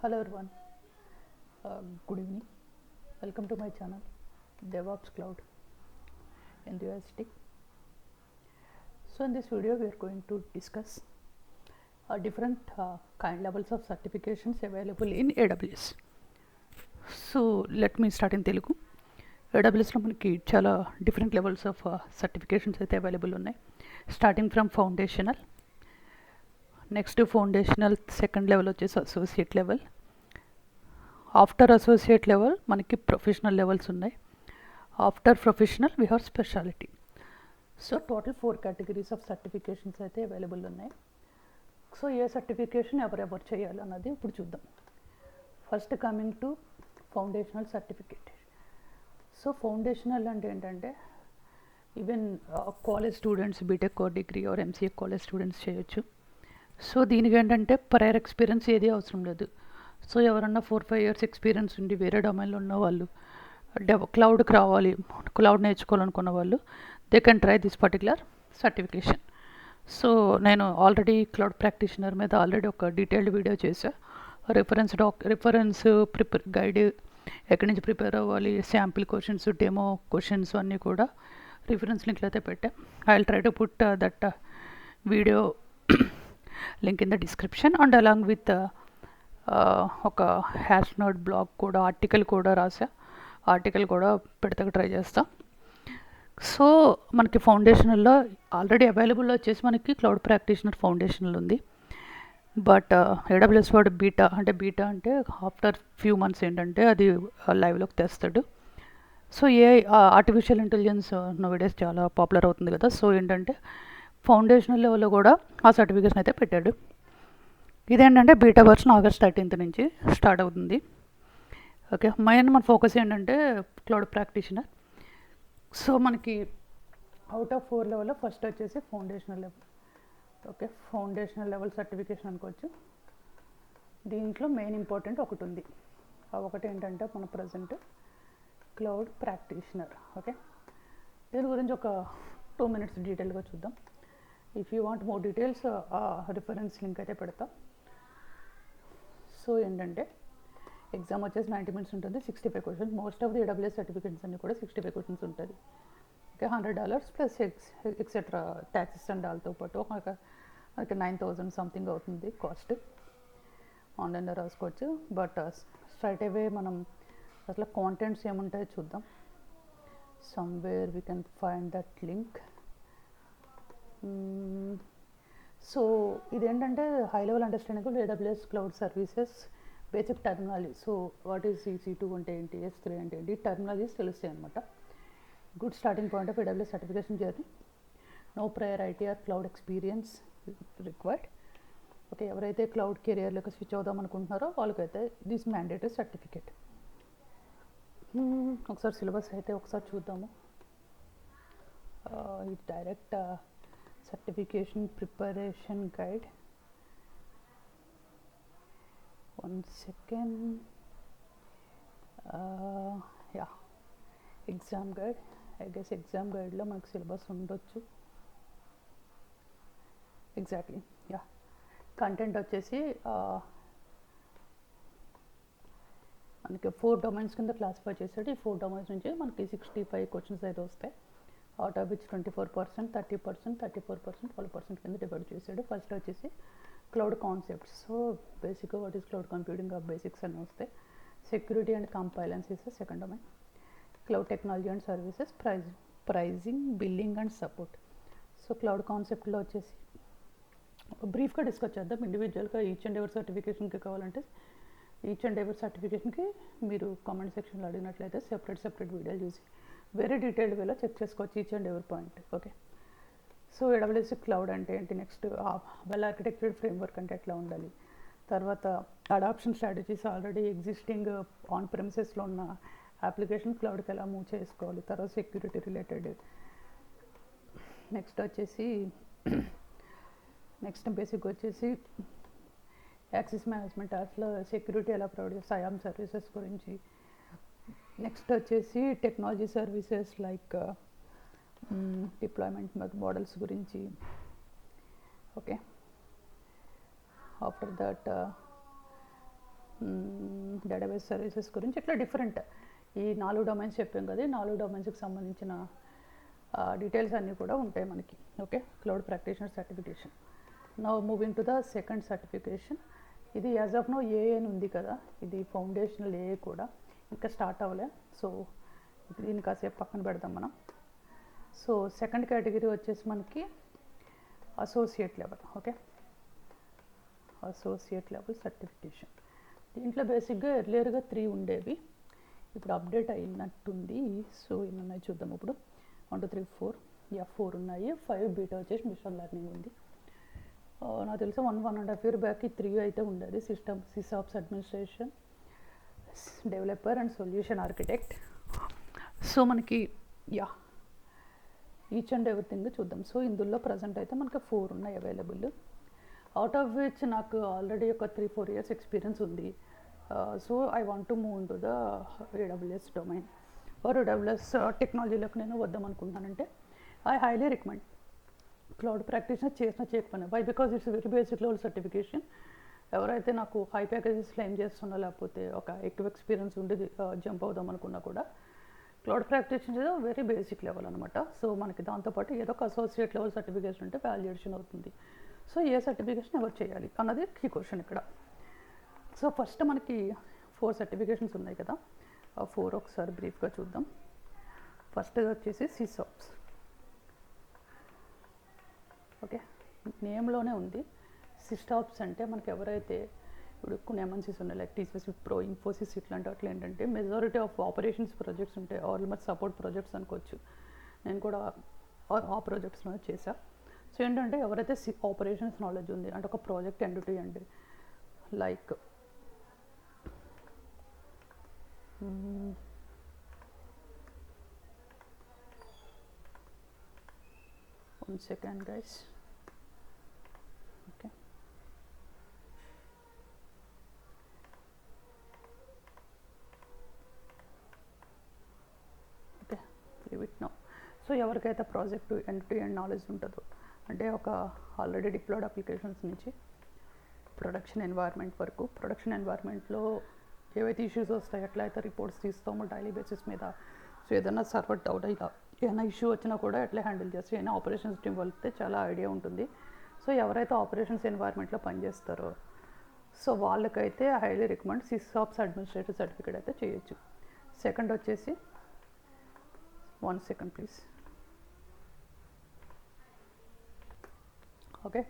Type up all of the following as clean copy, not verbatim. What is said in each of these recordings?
Hello everyone, good evening. Welcome to my channel DevOps Cloud Enthusiastic. So in this video we are going to discuss different kind levels of certifications available in AWS. So let me start in Telugu. AWS లో మనకి చాలా different levels of certifications అయితే available ఉన్నాయి. Starting from foundational, next foundational second level వచ్చేసి associate level. After associate level మనకి professional levels ఉన్నాయి. After professional we have speciality. So total 4 categories of certifications అయితే available ఉన్నాయి. సో ఏ certification ఎవరెవరు చేయాలి అన్నది ఇప్పుడు చూద్దాం. First coming to foundational certificate. So foundational అంటే ఏంటంటే even college students, BTech degree or MCA college students చేయొచ్చు. సో దీనికి ఏంటంటే ప్రయర్ ఎక్స్పీరియన్స్ ఏది అవసరం లేదు. సో ఎవరన్నా 4-5 years ఎక్స్పీరియన్స్ ఉండి వేరే డొమైన్లో ఉన్న వాళ్ళు, క్లౌడ్కి రావాలి, క్లౌడ్ నేర్చుకోవాలనుకున్న వాళ్ళు, they can try this particular certification. So నేను ఆల్రెడీ క్లౌడ్ ప్రాక్టీషనర్ మీద ఆల్రెడీ ఒక డీటెయిల్డ్ వీడియో చేశా. రిఫరెన్స్ గైడ్, ఎక్కడి నుంచి ప్రిపేర్ అవ్వాలి, శాంపిల్ క్వశ్చన్స్, డెమో క్వశ్చన్స్ అన్నీ కూడా రిఫరెన్స్ లింక్లో అయితే పెట్టా. I will try to put that video link in the description and along with ఒక హ్యాష్ నోట్ బ్లాగ్ కూడా, ఆర్టికల్ కూడా రాసా. ఆర్టికల్ కూడా పెడతాక ట్రై చేస్తా. సో మనకి ఫౌండేషనల్లో ఆల్రెడీ అవైలబుల్లో వచ్చేసి మనకి క్లౌడ్ ప్రాక్టీషనర్ ఫౌండేషనల్ ఉంది. బట్ ఏడబ్ల్యూఎస్ వాడు బీటా అంటే ఆఫ్టర్ ఫ్యూ మంత్స్ ఏంటంటే అది లైవ్లోకి తెస్తాడు. సో ఆర్టిఫిషియల్ ఇంటెలిజెన్స్ నోవేడేస్ చాలా పాపులర్ అవుతుంది కదా. సో ఏంటంటే ఫౌండేషనల్ లెవెల్లో కూడా ఆ సర్టిఫికేషన్ అయితే పెట్టాడు. ఇదేంటంటే బీటా వర్షన్ August 13th నుంచి స్టార్ట్ అవుతుంది. ఓకే, మన ఫోకస్ ఏంటంటే క్లౌడ్ ప్రాక్టీషనర్. సో మనకి అవుట్ ఆఫ్ 4 లెవెల్లో ఫస్ట్ వచ్చేసి foundational level. Okay, foundational level certification అనుకోవచ్చు. దీంట్లో మెయిన్ ఇంపార్టెంట్ ఒకటి ఉంది. ఆ ఒకటి ఏంటంటే మన ప్రజెంట్ క్లౌడ్ ప్రాక్టీషనర్. ఓకే, దీని గురించి ఒక 2 minutes డీటెయిల్గా చూద్దాం. If you want more details reference link అయితే పెడతా. సో ఏంటంటే ఎగ్జామ్ వచ్చేసి 90 minutes ఉంటుంది, 65 questions. Most of the AWS certificates అన్ని కూడా 65 questions ఉంటుంది. Okay, $100 plus etcetera taxes and వాళ్ళతో పాటు మనకి 9,000 సంథింగ్ అవుతుంది కాస్ట్. ఆన్లైన్లో రాసుకోవచ్చు. బట్ స్ట్రైట్ అవే మనం అసలు కాంటెంట్స్ ఏముంటాయో చూద్దాం. Somewhere we can find that link. So ఇదేంటంటే high level understanding AWS cloud services basic terminology. So what is EC2 అంటే ఏంటి, S3 అంటే ఏంటి, టర్మినాలజీస్ తెలుస్తాయి అనమాట. Good starting point of AWS certification journey. No prior IT or cloud experience required. Okay, ఎవరైతే cloud కెరియర్లోకి switch అవుదాం అనుకుంటున్నారో వాళ్ళకైతే దిస్ మ్యాండేటరీ సర్టిఫికేట్. ఒకసారి సిలబస్ అయితే ఒకసారి చూద్దాము. ఇది direct certification preparation guide. One second. Yeah, exam guide. I guess exam guide లో మనకు సిలబస్ ఉండొచ్చు. Exactly, yeah. కంటెంట్ వచ్చేసి మనకి 4 domains కింద క్లాసిఫై చేసాడు. ఈ 4 domains నుంచి మనకి 65 questions అయితే వస్తాయి. అవుట్ ఆఫ్ విచ్ 24%, 30%, 34%, 12% కింద డివైడ్ చేసాడు. ఫస్ట్ వచ్చేసి క్లౌడ్ కాన్సెప్ట్స్. సో బేసిక్గా what is cloud computing of basics అని వస్తాయి. Security and compliance is second domain. Cloud technology and services, pricing, billing and support. So cloud కాన్సెప్ట్లో వచ్చేసి బ్రీఫ్గా డిస్కస్ చేద్దాం. ఇండివిజువల్గా ఈచ్ అండ్ ఎవరి సర్టిఫికేషన్కి కావాలంటే ఈచ్ అండ్ ఎవరి సర్టిఫికేషన్కి మీరు కామెంట్ సెక్షన్లో అడిగినట్లయితే సెపరేట్ వీడియోలు చూసి వెరీ డీటెయిల్డ్ వేలో చెక్ చేసుకోవచ్చు ఈచ్ అండ్ ఎవరి point. Okay, so AWS cloud అంటే ఏంటి, నెక్స్ట్ వెల్ ఆర్కిటెక్టెడ్ ఫ్రేమ్వర్క్ అంటే ఎట్లా ఉండాలి, తర్వాత adoption strategies, already existing on ప్రెమిసెస్లో ఉన్న అప్లికేషన్ క్లౌడ్కి ఎలా మూవ్ చేసుకోవాలి, తర్వాత సెక్యూరిటీ రిలేటెడ్. నెక్స్ట్ వచ్చేసి బేసిక్ వచ్చేసి యాక్సెస్ మేనేజ్మెంట్, అసలు సెక్యూరిటీ ఎలా ప్రొవైడ్ చేస్తాయి, IAM సర్వీసెస్ గురించి. నెక్స్ట్ వచ్చేసి technology services like deployment models గురించి. Okay, after that database services గురించి ఇట్లా డిఫరెంట్ ఈ 4 డొమైన్స్ చెప్పాం కదా, 4 డొమైన్స్కి సంబంధించిన డీటెయిల్స్ అన్నీ కూడా ఉంటాయి మనకి. Okay, cloud practitioner certification. Now moving to the second certification. ఇది యాజ్ ఆఫ్ నో ఏఏ అని ఉంది కదా, ఇది ఫౌండేషనల్ ఏఏ కూడా ఇంకా స్టార్ట్ అవ్వలే. సో దీన్ని కాసేపు పక్కన పెడదాం మనం. సో సెకండ్ కేటగిరీ వచ్చేసి మనకి associate level. Okay, associate level certification. దీంట్లో బేసిక్గా ఎర్లియర్గా 3 ఉండేవి, ఇప్పుడు అప్డేట్ అయినట్టుంది. సో ఇన్ని ఉన్నాయి చూద్దాం. ఇప్పుడు 1 2 3 4 4 ఉన్నాయి. 5 బీటా వచ్చేసి మిషన్ లెర్నింగ్ ఉంది. నాకు తెలిసి 1.5 year బ్యాక్ 3 అయితే ఉండేది. SysOps administration, developer and solution architect. So మనకి ఈచ్ అండ్ ఎవ్రీథింగ్ చూద్దాం. సో ఇందులో ప్రజెంట్ అయితే మనకి 4 ఉన్నాయి అవైలబుల్. అవుట్ ఆఫ్ విచ్ నాకు ఆల్రెడీ ఒక 3-4 years ఎక్స్పీరియన్స్ ఉంది. So I want to move to the AWS domain or AWS టెక్నాలజీలోకి నేను వద్దాం అనుకుంటున్నానంటే I highly recommend cloud practitioner చేయకపోయినా. Why? Because it's very basic level certification. ఎవరైతే నాకు హై ప్యాకేజెస్ క్లెయిమ్ చేస్తున్నా, లేకపోతే ఒక ఎక్కువ ఎక్స్పీరియన్స్ ఉండి జంప్ అవుదాం అనుకున్నా కూడా cloud practitioner very basic level అనమాట. సో మనకి దాంతోపాటు ఏదో ఒక అసోసియేట్ లెవెల్ సర్టిఫికేషన్ ఉంటే వాల్యుయేషన్ అవుతుంది. సో ఏ సర్టిఫికేషన్ ఎవరు చేయాలి అన్నది కీ క్వశ్చన్ ఇక్కడ. సో ఫస్ట్ మనకి 4 సర్టిఫికేషన్స్ ఉన్నాయి కదా, ఆ 4 ఒకసారి బ్రీఫ్గా చూద్దాం. ఫస్ట్ వచ్చేసి సిసాప్స్. ఓకే, నేమ్లోనే ఉంది. సిస్టాప్స్ అంటే మనకి ఎవరైతే ఇప్పుడు కొన్ని MNCs ఉన్నాయి లైక్ TCS, విప్రో, ఇన్ఫోసిస్, ఇట్లాంటి అట్లా ఏంటంటే మెజారిటీ ఆఫ్ ఆపరేషన్స్ ప్రాజెక్ట్స్ ఉంటాయి, ఆల్మోస్ట్ సపోర్ట్ ప్రాజెక్ట్స్ అనుకోవచ్చు. నేను కూడా ఆ ప్రాజెక్ట్స్లో చేశా. సో ఏంటంటే ఎవరైతే ఆపరేషన్స్ నాలెడ్జ్ ఉంది అంటే ఒక project end to end like one second guys. Okay, leave it now. So ఎవరికైతే project end to end knowledge ఉంటుందో అంటే ఒక ఆల్రెడీ డిప్లాయిడ్ అప్లికేషన్స్ నుంచి ప్రొడక్షన్ ఎన్వైర్న్మెంట్ వరకు, ప్రొడక్షన్ ఎన్వైర్న్మెంట్లో ఏవైతే ఇష్యూస్ వస్తాయి, ఎట్లయితే రిపోర్ట్స్ తీస్తామో డైలీ బేసిస్ మీద. సో ఏదైనా సర్వర్ డౌట్ అయినా ఏమైనా ఇష్యూ వచ్చినా కూడా ఎట్లా హ్యాండిల్ చేస్తే ఏమైనా ఆపరేషన్స్ టీమ్ వెళ్తే చాలా ఐడియా ఉంటుంది. సో ఎవరైతే ఆపరేషన్స్ ఎన్వైర్న్మెంట్లో పనిచేస్తారో సో వాళ్ళకైతే highly recommend SysOps administrative certificate అయితే చేయొచ్చు. సెకండ్ వచ్చేసి 1 second please. Okay,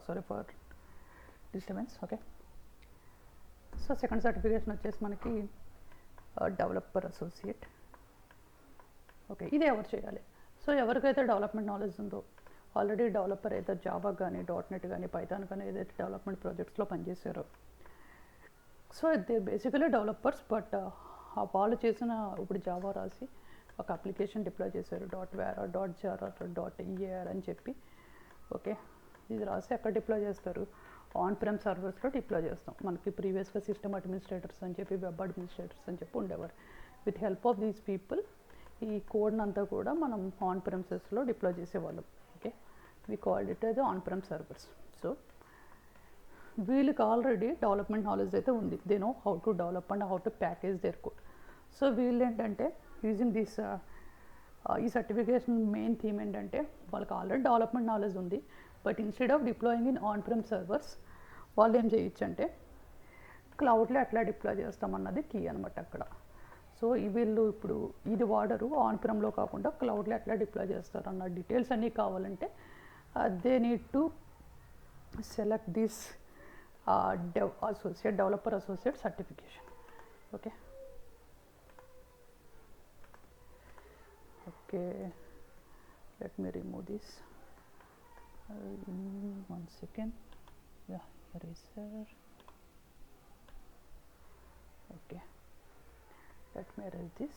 sorry for disturbance. Okay, so second certification వచ్చేసి మనకి డెవలపర్ అసోసియేట్. ఓకే, ఇది ఎవరు చేయాలి? సో ఎవరికైతే డెవలప్మెంట్ నాలెడ్జ్ ఉందో, ఆల్రెడీ డెవలపర్ అయితే జావా కానీ .NET కానీ పైథాన్ కానీ ఏదైతే డెవలప్మెంట్ ప్రాజెక్ట్స్లో పనిచేశారో so they basically developers. But వాళ్ళు చేసిన ఇప్పుడు జావా రాసి ఒక అప్లికేషన్ డిప్లాయ్ చేశారు .var, .jar, .ear అని చెప్పి. ఓకే, ఇది రాసి అక్కడ డిప్లాయ్ చేస్తారు. ఆన్ ప్రెమ్ సర్వర్స్లో డిప్లాయ్ చేస్తాం. మనకి ప్రీవియస్గా సిస్టమ్ అడ్మినిస్ట్రేటర్స్ అని చెప్పి, వెబ్ అడ్మినిస్ట్రేటర్స్ అని చెప్పి ఉండేవారు. With help of these people ఈ కోడ్ని అంతా కూడా మనం ఆన్ ప్రెమ్సెస్లో డిప్లాయ్ చేసేవాళ్ళం. Okay, we called it as on prem servers. So వీళ్ళకి ఆల్రెడీ డెవలప్మెంట్ నాలెడ్జ్ అయితే ఉంది. They know how to develop and how to package their code. So వీళ్ళు ఏంటంటే యూజింగ్ దిస్ ఈ సర్టిఫికేషన్ మెయిన్ థీమ్ ఏంటంటే వాళ్ళకి ఆల్రెడీ డెవలప్మెంట్ నాలెడ్జ్ ఉంది. But instead of deploying in on prem servers వాళ్ళు ఏం చేయొచ్చు అంటే క్లౌడ్లో ఎట్లా డిప్లాయ్ చేస్తామన్నది కీ అనమాట అక్కడ. సో వీళ్ళు ఇప్పుడు ఇది వాడరు, ఆన్ ప్రెమ్లో కాకుండా క్లౌడ్లో ఎట్లా డిప్లాయ్ చేస్తారు అన్న డీటెయిల్స్ అన్నీ కావాలంటే they need to select this developer associate certification. Okay, let me remove this. 1 second. Yeah, eraser. Okay, let me erase this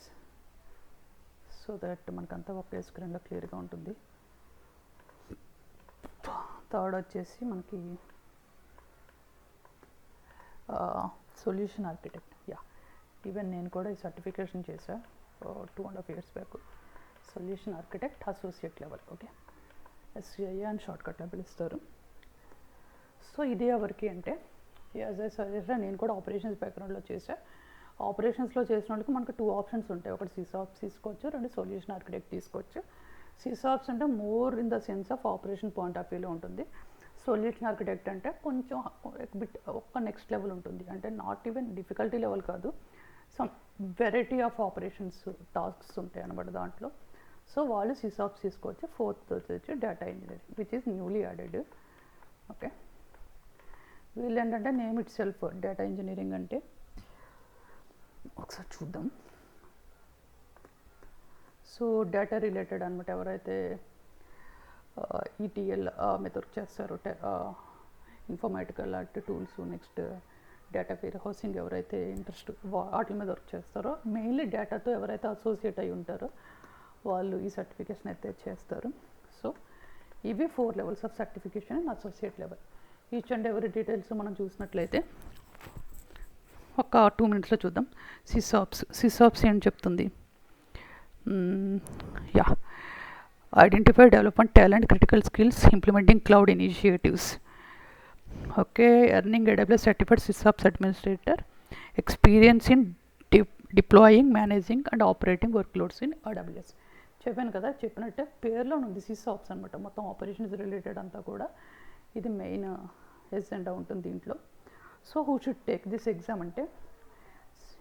so that మనకంతా ఒకే స్క్రీన్లో క్లియర్గా ఉంటుంది. థర్డ్ వచ్చేసి మనకి సొల్యూషన్ ఆర్కిటెక్ట్. ఈవెన్ నేను కూడా ఈ సర్టిఫికేషన్ చేశా 2.5 years back. Solution architect associate level. Okay, SCI అని షార్ట్కట్లో పిలుస్తారు. సో ఇది ఎవరికి అంటే యాజ్ ఐ సజెషన్ నేను కూడా ఆపరేషన్స్ బ్యాక్గ్రౌండ్లో చేసా. ఆపరేషన్స్లో చేసిన వాళ్ళకి మనకు 2 ఆప్షన్స్ ఉంటాయి. ఒకటి సిసాప్స్ తీసుకోవచ్చు, 2 సొల్యూషన్ ఆర్కిటెక్ట్ తీసుకోవచ్చు. సిసాప్స్ అంటే more in the sense of operation point of వ్యూలో ఉంటుంది. సొల్యూషన్ ఆర్కిటెక్ట్ అంటే కొంచెం బిట్ ఒక నెక్స్ట్ లెవెల్ ఉంటుంది, అంటే నాట్ ఈవెన్ డిఫికల్టీ లెవెల్ కాదు, some variety of operations tasks ఉంటాయి అన్నమాట దాంట్లో. సో వాళ్ళు సిసాప్స్ తీసుకోవచ్చు. ఫోర్త్ వచ్చి data engineering which is newly added. Okay, వీళ్ళు ఏంటంటే name it self data engineering అంటే. ఒకసారి చూద్దాం. సో డేటా రిలేటెడ్ అనమాట. ఎవరైతే ఈటీఎల్ మీద వర్క్ చేస్తారో, ఇన్ఫర్మేటికల్ లాంటి tools, next data warehousing ఎవరైతే ఇంట్రెస్ట్ వాటి మీద వర్క్ చేస్తారో, మెయిన్లీ డేటాతో ఎవరైతే అసోసియేట్ అయి ఉంటారో వాళ్ళు ఈ సర్టిఫికేషన్ అయితే చేస్తారు. సో ఇవి 4 levels of certification and associate level. Each and every details మనం చూసినట్లయితే ఒక 2 minutesలో చూద్దాం. సిసాప్స్ ఏం చెప్తుంది? Yeah, identify, develop and talent, critical skills, implementing cloud initiatives. Okay, earning AWS certified SysOps administrator, experience in deploying, managing and operating work loads in AWS. చెప్పాను కదా, చెప్పినట్టే పేరులో ఉంది సిసాప్స్ అనమాట. మొత్తం ఆపరేషన్స్ రిలేటెడ్ అంతా కూడా ఇది మెయిన్ ఎజెండా ఉంటుంది దీంట్లో. So who should take this exam అంటే,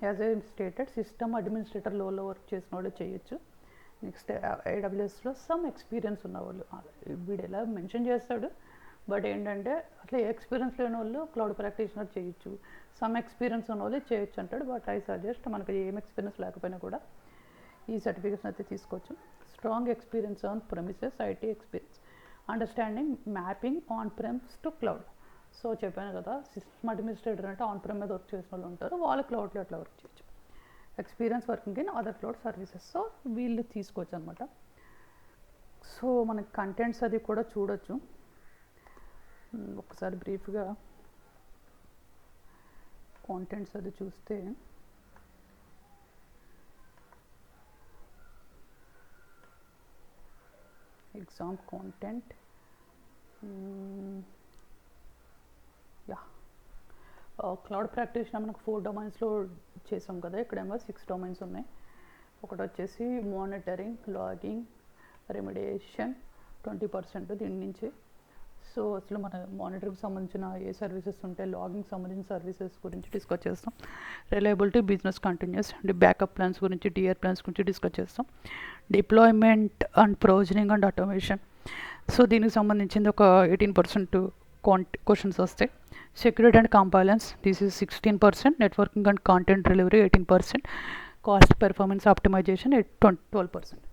as a stated system administrator లోలో వర్క్ చేసిన వాళ్ళు చేయొచ్చు. నెక్స్ట్ AWSలో సమ్ ఎక్స్పీరియన్స్ ఉన్నవాళ్ళు, వీడు ఎలా మెన్షన్ చేస్తాడు, బట్ ఏంటంటే అట్లా ఎక్స్పీరియన్స్ లేని వాళ్ళు క్లౌడ్ ప్రాక్టీషనర్ చేయొచ్చు, సమ్ ఎక్స్పీరియన్స్ ఉన్న వాళ్ళు చేయొచ్చు అంటాడు. బట్ ఐ సజెస్ట్ మనకి ఏం ఎక్స్పీరియన్స్ లేకపోయినా కూడా ఈ సర్టిఫికేషన్ అయితే తీసుకోవచ్చు. Strong experience on premises, IT experience, understanding mapping on prems to cloud. So చెప్పాను కదా, సిస్టమ్ అడ్మినిస్ట్రేటర్ అంటే ఆన్ ప్రెమ్ మీద వర్క్ చేసిన వాళ్ళు ఉంటారు, వాళ్ళు క్లౌడ్లో అట్లా వర్క్ చేయొచ్చు. Experience working in other cloud services, so వీళ్ళు తీసుకోవచ్చు అనమాట. సో మనకి కంటెంట్స్ అది కూడా చూడొచ్చు. ఒకసారి బ్రీఫ్గా కాంటెంట్స్ అది చూస్తే, exam content, yeah, cloud practitioner మనకు 4 డొమైన్స్లో చేసాం కదా, ఇక్కడేమో 6 డొమైన్స్ ఉన్నాయి. ఒకటి వచ్చేసి మానిటరింగ్, లాగింగ్, రెమిడియేషన్ 20% దీని నుంచి. సో అసలు మన మానిటరింగ్ సంబంధించిన ఏ సర్వీసెస్ ఉంటాయి, లాగింగ్ సంబంధించిన సర్వీసెస్ గురించి డిస్కస్ చేస్తాం. Reliability, business continuous and backup plans గురించి, టిఆర్ ప్లాన్స్ గురించి డిస్కస్ చేస్తాం. Deployment and provisioning and automation, so దీనికి సంబంధించింది ఒక 18% క్వశ్చన్స్ వస్తాయి. Security and compliance, this is 16%. Networking and content delivery 18%. Cost performance optimisation 12%.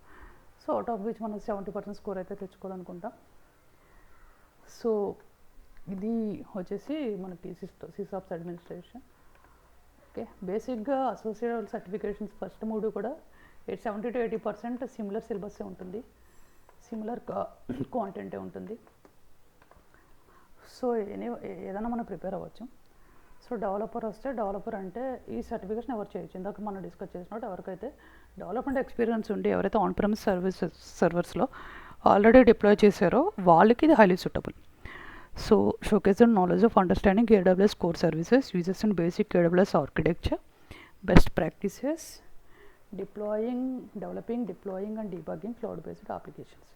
So out of which మనం 70% score అయితే తెచ్చుకోవాలనుకుంటాం. సో ఇది వచ్చేసి మనకి సిసాప్స్ అడ్మినిస్ట్రేషన్. ఓకే, బేసిక్గా అసోసియేట్ సర్టిఫికేషన్స్ ఫస్ట్ 3 కూడా 70 to 80% సిమిలర్ సిలబస్సే ఉంటుంది, సిమిలర్ కాంటెంటే ఉంటుంది. సో ఏదైనా మనం ప్రిపేర్ అవ్వచ్చు. సో డెవలపర్ వస్తే, డెవలపర్ అంటే ఈ సర్టిఫికేషన్ ఎవరు చేయొచ్చు, ఇందాక మనం డిస్కస్ చేసినట్టు ఎవరికైతే డెవలప్మెంట్ ఎక్స్పీరియన్స్ ఉండి, ఎవరైతే ఆన్ ప్రెమిస్ సర్వర్స్లో ఆల్రెడీ డిప్లాయ్ చేశారో వాళ్ళకి ఇది highly suitable. So showcase and knowledge of understanding AWS core services, uses and basic AWS architecture, best practices, developing, deploying and debugging cloud based applications.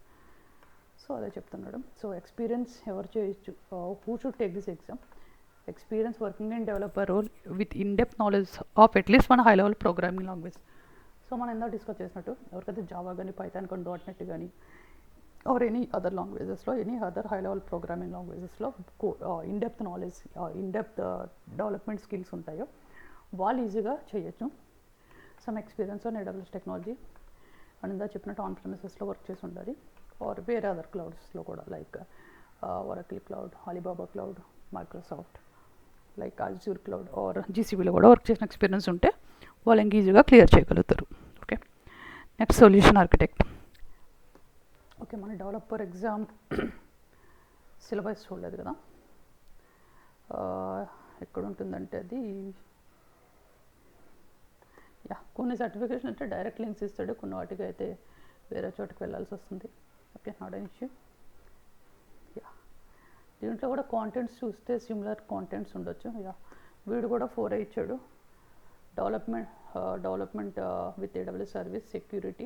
So అదే చెప్తున్నాడు. So experience ఎవరు చేయొచ్చు, who should take this exam? Experience working in developer role with in depth knowledge of at least మన high level programming language. So మనం ఎంత discuss చేసినట్టు ఎవరికైతే Java కానీ, పైథాన్ కానీ, .NET కానీ, ఆర్ ఎనీ అదర్ లాంగ్వేజెస్లో, any other high level programming లాంగ్వేజెస్లో in depth knowledge, in depth development skills ఉంటాయో వాళ్ళు ఈజీగా చేయొచ్చు. Some experience on AWS technology and ఇందా చెప్పినట్టు ఆన్ ప్రెమిసెస్లో వర్క్ చేసి ఉండాలి, ఆర్ వేరే అదర్ క్లౌడ్స్లో కూడా, like Oracle cloud, Alibaba cloud, Microsoft, like Azure cloud or GCPలో కూడా వర్క్ చేసిన ఎక్స్పీరియన్స్ ఉంటే వాళ్ళు ఇంక ఈజీగా క్లియర్ చేయగలుగుతారు. Okay, next solution architect. Okay, మన డెవలపర్ ఎగ్జామ్ సిలబస్ చూడలేదు కదా, ఎక్కడ ఉంటుందంటే అది, యా, కొన్ని సర్టిఫికేషన్ అంటే డైరెక్ట్ లింక్స్ ఇస్తాడు, కొన్ని వాటికి అయితే వేరే చోటుకి వెళ్ళాల్సి వస్తుంది. Okay, not an issue. Yeah, దీంట్లో కూడా కాంటెంట్స్ చూస్తే సిమిలర్ కాంటెంట్స్ ఉండొచ్చు. యా, వీడు కూడా 4 ఇచ్చాడు. Development with AWS service, security,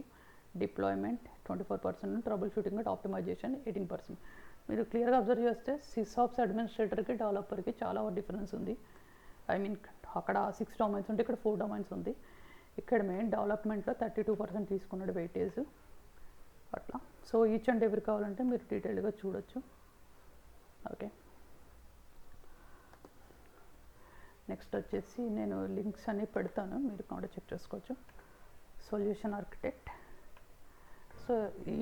deployment 24%, troubleshooting and optimisation 18%. మీరు క్లియర్గా అబ్జర్వ్ చేస్తే సిసాప్స్ అడ్మినిస్ట్రేటర్కి డెవలపర్కి చాలా డిఫరెన్స్ ఉంది. ఐ మీన్ అక్కడ 6 డొమైన్స్ ఉంటే ఇక్కడ 4 డొమైన్స్ ఉంది. ఇక్కడ మెయిన్ డెవలప్మెంట్లో 32% తీసుకున్నాడు వెయిటేజ్ అట్లా. సో ఈచ్ అండ్ ఎవరి కావాలంటే మీరు డీటెయిల్గా చూడొచ్చు. ఓకే, నెక్స్ట్ వచ్చేసి నేను లింక్స్ అన్నీ పెడతాను, మీరు కూడా చెక్ చేసుకోవచ్చు. Solution architect. సో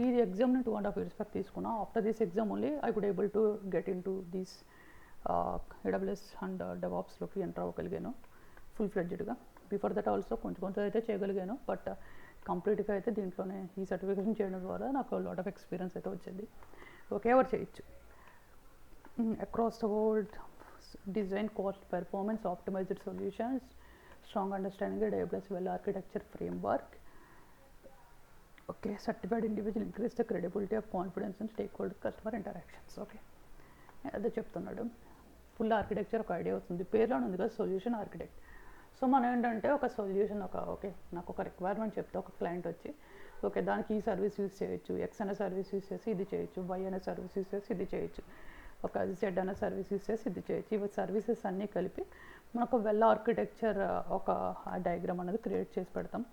ఈ ఎగ్జామ్ని 2.5 years బ్యాక్ తీసుకున్నా. After this exam only I could able to get in to this AWS and డెవాప్స్లోకి ఎంటర్ అవ్వగలిగాను ఫుల్ ఫ్లెడ్జ్డ్గా. బిఫోర్ దట్ ఆల్సో కొంచెం అయితే చేయగలిగాను, బట్ కంప్లీట్గా అయితే దీంట్లోనే ఈ సర్టిఫికేషన్ చేయడం ద్వారా నాకు లాట్ ఆఫ్ ఎక్స్పీరియన్స్ అయితే వచ్చింది. ఓకే, ఎవరు చేయొచ్చు. Across the world design cost performance optimised solutions, strong understanding AWS well architecture framework. Okay, certified individual increase the credibility of confidence and stake holder customer interactions. Okay, అదే చెప్తున్నాడు. Full architecture ఒక idea వస్తుంది, పేరులోనే ఉంది కదా solution architect. So మనం ఏంటంటే ఒక సొల్యూషన్ ఓకే నాకు ఒక రిక్వైర్మెంట్ చెప్తే ఒక క్లయింట్ వచ్చి ఓకే దానికి ఈ సర్వీస్ యూస్ చేయొచ్చు, ఎక్స్ అనే సర్వీస్ యూస్ చేసి ఇది చేయొచ్చు, వై అనే సర్వీస్ యూస్ చేసి ఇది చేయొచ్చు, ఒక జెడ్ అనే సర్వీస్ యూస్ చేసి ఇది చేయొచ్చు. ఇవి సర్వీసెస్ అన్నీ కలిపి మనకు వెల్ ఆర్కిటెక్చర్ ఒక డయాగ్రామ్ అనేది క్రియేట్ చేసి పెడతాం.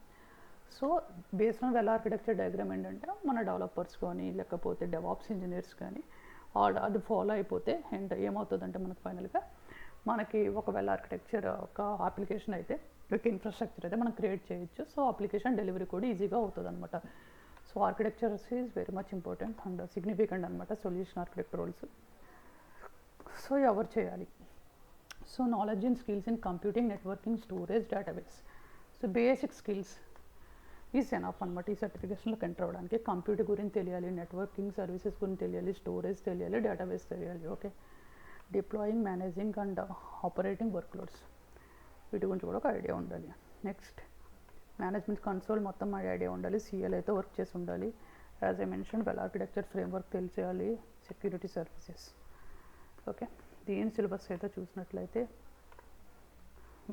So based on well architecture diagram ఏంటంటే మన డెవలపర్స్ కానీ లేకపోతే డెవాప్స్ ఇంజనీర్స్ కానీ అది ఫాలో అయిపోతే అండ్ ఏమవుతుందంటే మనకు ఫైనల్గా మనకి ఒక వెల్ ఆర్కిటెక్చర్ ఒక అప్లికేషన్ అయితే ఒక ఇన్ఫ్రాస్ట్రక్చర్ అయితే మనం క్రియేట్ చేయొచ్చు. సో అప్లికేషన్ డెలివరీ కూడా ఈజీగా అవుతుంది అనమాట. So architectures is very much important and significant అనమాట సొల్యూషన్ ఆర్కిటెక్ట్ రోల్స్. సో ఎవరు చేయాలి? So knowledge and skills in computing, networking, storage, database. So basic skills is enough అనమాట ఈ సర్టిఫికేషన్లోకి ఎంటర్ అవ్వడానికి. కంప్యూటర్ గురించి తెలియాలి, నెట్వర్కింగ్ సర్వీసెస్ గురించి తెలియాలి, స్టోరేజ్ తెలియాలి, డేటాబేస్ తెలియాలి. Okay, deploying, managing and operating workloads వీటి గురించి కూడా ఒక ఐడియా ఉండాలి. నెక్స్ట్ మేనేజ్మెంట్ కన్సోల్ మొత్తం ఐడియా ఉండాలి, CL అయితే వర్క్ చేసి ఉండాలి. As I mention well architecture framework తెలిసేయాలి, సెక్యూరిటీ సర్వీసెస్. ఓకే, దీని సిలబస్ అయితే చూసినట్లయితే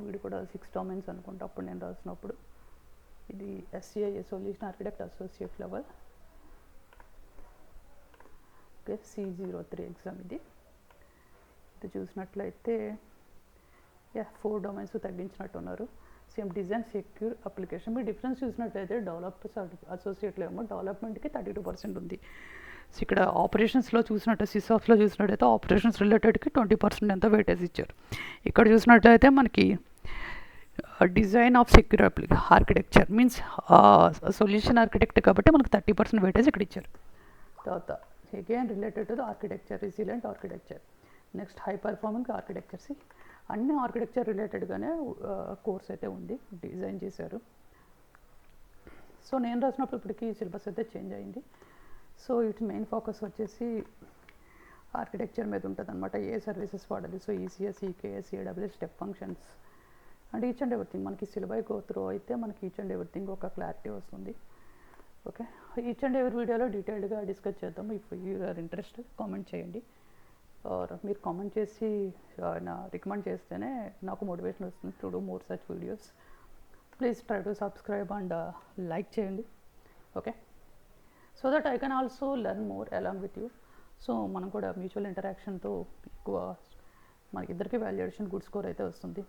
వీడు కూడా 6 డొమైన్స్ అనుకుంటా అప్పుడు నేను రాసినప్పుడు. ఇది SCIA solution architect associate level. Okay, C03 exam ఇది చూసినట్లయితే 4 డొమైన్స్ తగ్గించినట్టున్నారు. Same design, secure, application. మీ డిఫరెన్స్ చూసినట్లయితే డెవలపర్స్ అసోసియేట్లో ఏమో డెవలప్మెంట్కి 32% ఉంది. సో ఇక్కడ ఆపరేషన్స్లో చూసినట్టు సిసాప్స్లో చూసినట్టయితే ఆపరేషన్స్ రిలేటెడ్కి 20% ఎంత వెయిటేజ్ ఇచ్చారు. ఇక్కడ చూసినట్లయితే మనకి design of secure architecture means solution architect కాబట్టి మనకు 30% వెయిటేజ్ ఇక్కడ ఇచ్చారు. తర్వాత again related to the architecture, resilient architecture. Next high performing architectures. అన్ని ఆర్కిటెక్చర్ రిలేటెడ్గానే కోర్స్ అయితే ఉంది, డిజైన్ చేశారు. సో నేను రాసినప్పుడు ఇప్పటికీ సిలబస్ అయితే చేంజ్ అయింది. సో ఇట్స్ మెయిన్ ఫోకస్ వచ్చేసి ఆర్కిటెక్చర్ మీద ఉంటుంది అనమాట. ఏ సర్వీసెస్ వాడాలి, so ECS, EKS, AWS, step functions and each and everything. మనకి సిలబై గో త్రూ అయితే మనకి ఈచ్ అండ్ ఎవ్రీథింగ్ ఒక క్లారిటీ వస్తుంది. ఓకే, ఈచ్ అండ్ ఎవరి వీడియోలో డీటెయిల్డ్గా డిస్కస్ చేద్దాం. If you are interested comment చేయండి. ఆర్ మీరు కామెంట్ చేసి రికమెండ్ చేస్తేనే నాకు మోటివేషన్ వస్తుంది to do more such videos. Please try to subscribe and like చేయండి. Okay, so that I can also learn more along with you. So మనం కూడా mutual ఇంటరాక్షన్తో ఎక్కువ మనకి ఇద్దరికి వాల్యుయేషన్ గుడ్ స్కోర్ అయితే వస్తుంది.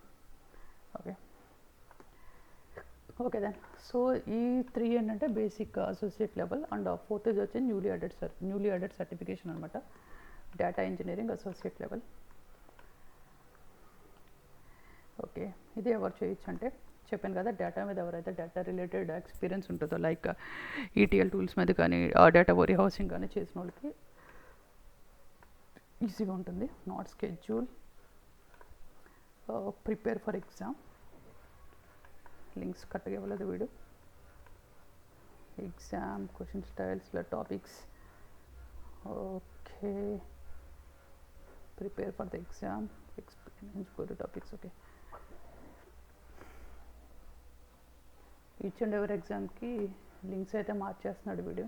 Okay okay then. సో ఈ 3 ఏంటంటే basic associate level and 4th వచ్చి న్యూలీ యాడెడ్ సర్టిఫికేషన్ అనమాట, data engineering associate level. Okay, ఇది ఎవరు చేయొచ్చు అంటే చెప్పాను కదా, డేటా మీద ఎవరైతే డేటా రిలేటెడ్ ఎక్స్పీరియన్స్ ఉంటుందో లైక్ ETL టూల్స్ మీద కానీ డేటా వరీ హౌసింగ్ కానీ చేసిన వాళ్ళకి ఈజీగా ఉంటుంది. Not schedule, prepare for exam. Links కరెక్ట్గా ఇవ్వలేదు వీడు. Exam question styles topics. Okay, prepare for the exam, experience for topics. Okay, each and ఎవరి ఎగ్జామ్కి లింక్స్ అయితే మార్చేస్తున్నాడు వీడు.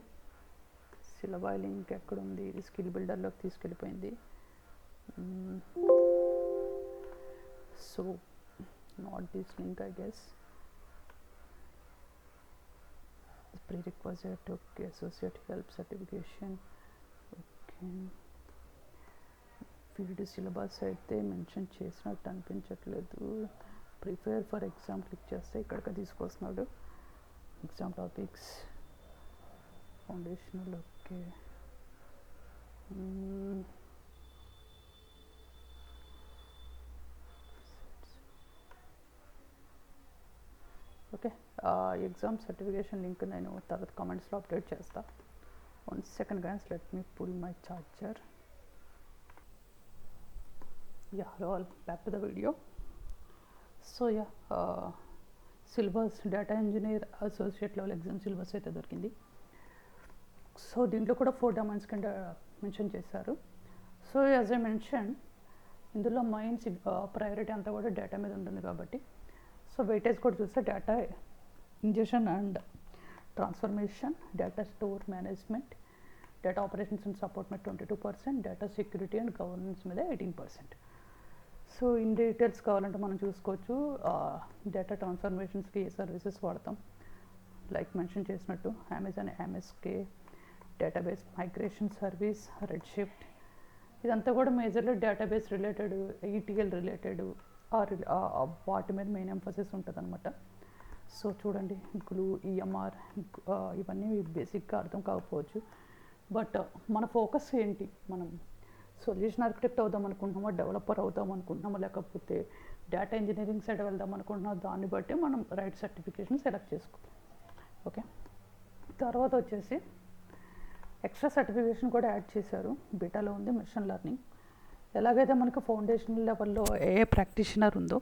సిలబై లింక్ ఎక్కడుంది, skill బిల్డర్లోకి తీసుకెళ్ళిపోయింది. So not this link, I guess. The prerequisite, okay, associate help certification, okay. Field syllabus అయితే mention చేసినట్టు అనిపించట్లేదు. Prepare for exam click చేస్తే ఇక్కడికి తీసుకొస్తున్నాడు. Exam topics foundational, okay. Okay, exam certification link నేను తర్వాత కామెంట్స్లో అప్డేట్ చేస్తా. 1 second guys, let me pull my charger. Yeah, all back to the video. So yeah, syllabus data engineer associate level exam syllabus అయితే దొరికింది. So దీంట్లో కూడా 4 domains కింద mention చేశారు. సో యాజ్ ఐ మెన్షన్, ఇందులో మెయిన్ ప్రయారిటీ అంతా కూడా data మీద ఉంటుంది కాబట్టి, సో వెయిటేజ్ కూడా చూస్తే data ingestion and transformation, data store management, data operations and support మీద 22%, డేటా సెక్యూరిటీ అండ్ గవర్నెన్స్ మీద 18%. సో ఇన్ డీటెయిల్స్ కావాలంటే మనం చూసుకోవచ్చు. డేటా ట్రాన్స్ఫర్మేషన్స్కి ఏ సర్వీసెస్ వాడతాం, లైక్ మెన్షన్ చేసినట్టు Amazon MSK, database migration service, red shift, ఇదంతా కూడా majorly database related, ETL related వాటి మీద మెయిన్ ఎంఫోసిస్ ఉంటుంది అనమాట. సో చూడండి, గ్లూ, ఈఎంఆర్, ఇవన్నీ బేసిక్గా అర్థం కాకపోవచ్చు. బట్ మన ఫోకస్ ఏంటి, మనం సొల్యూషన్ ఆర్కిటెక్ట్ అవుదాం అనుకుంటున్నామా, డెవలపర్ అవుదాం అనుకుంటున్నామా, లేకపోతే డేటా ఇంజనీరింగ్ సైడ్ వెళ్దాం అనుకుంటున్నామా, దాన్ని బట్టి మనం రైట్ సర్టిఫికేషన్ సెలెక్ట్ చేసుకోవాలి. ఓకే, తర్వాత వచ్చేసి ఎక్స్ట్రా సర్టిఫికేషన్ కూడా యాడ్ చేశారు. బీటాలో ఉంది మెషిన్ లెర్నింగ్. ఎలాగైతే మనకు ఫౌండేషన్ లెవెల్లో ఏ ప్రాక్టీషనర్ ఉందో,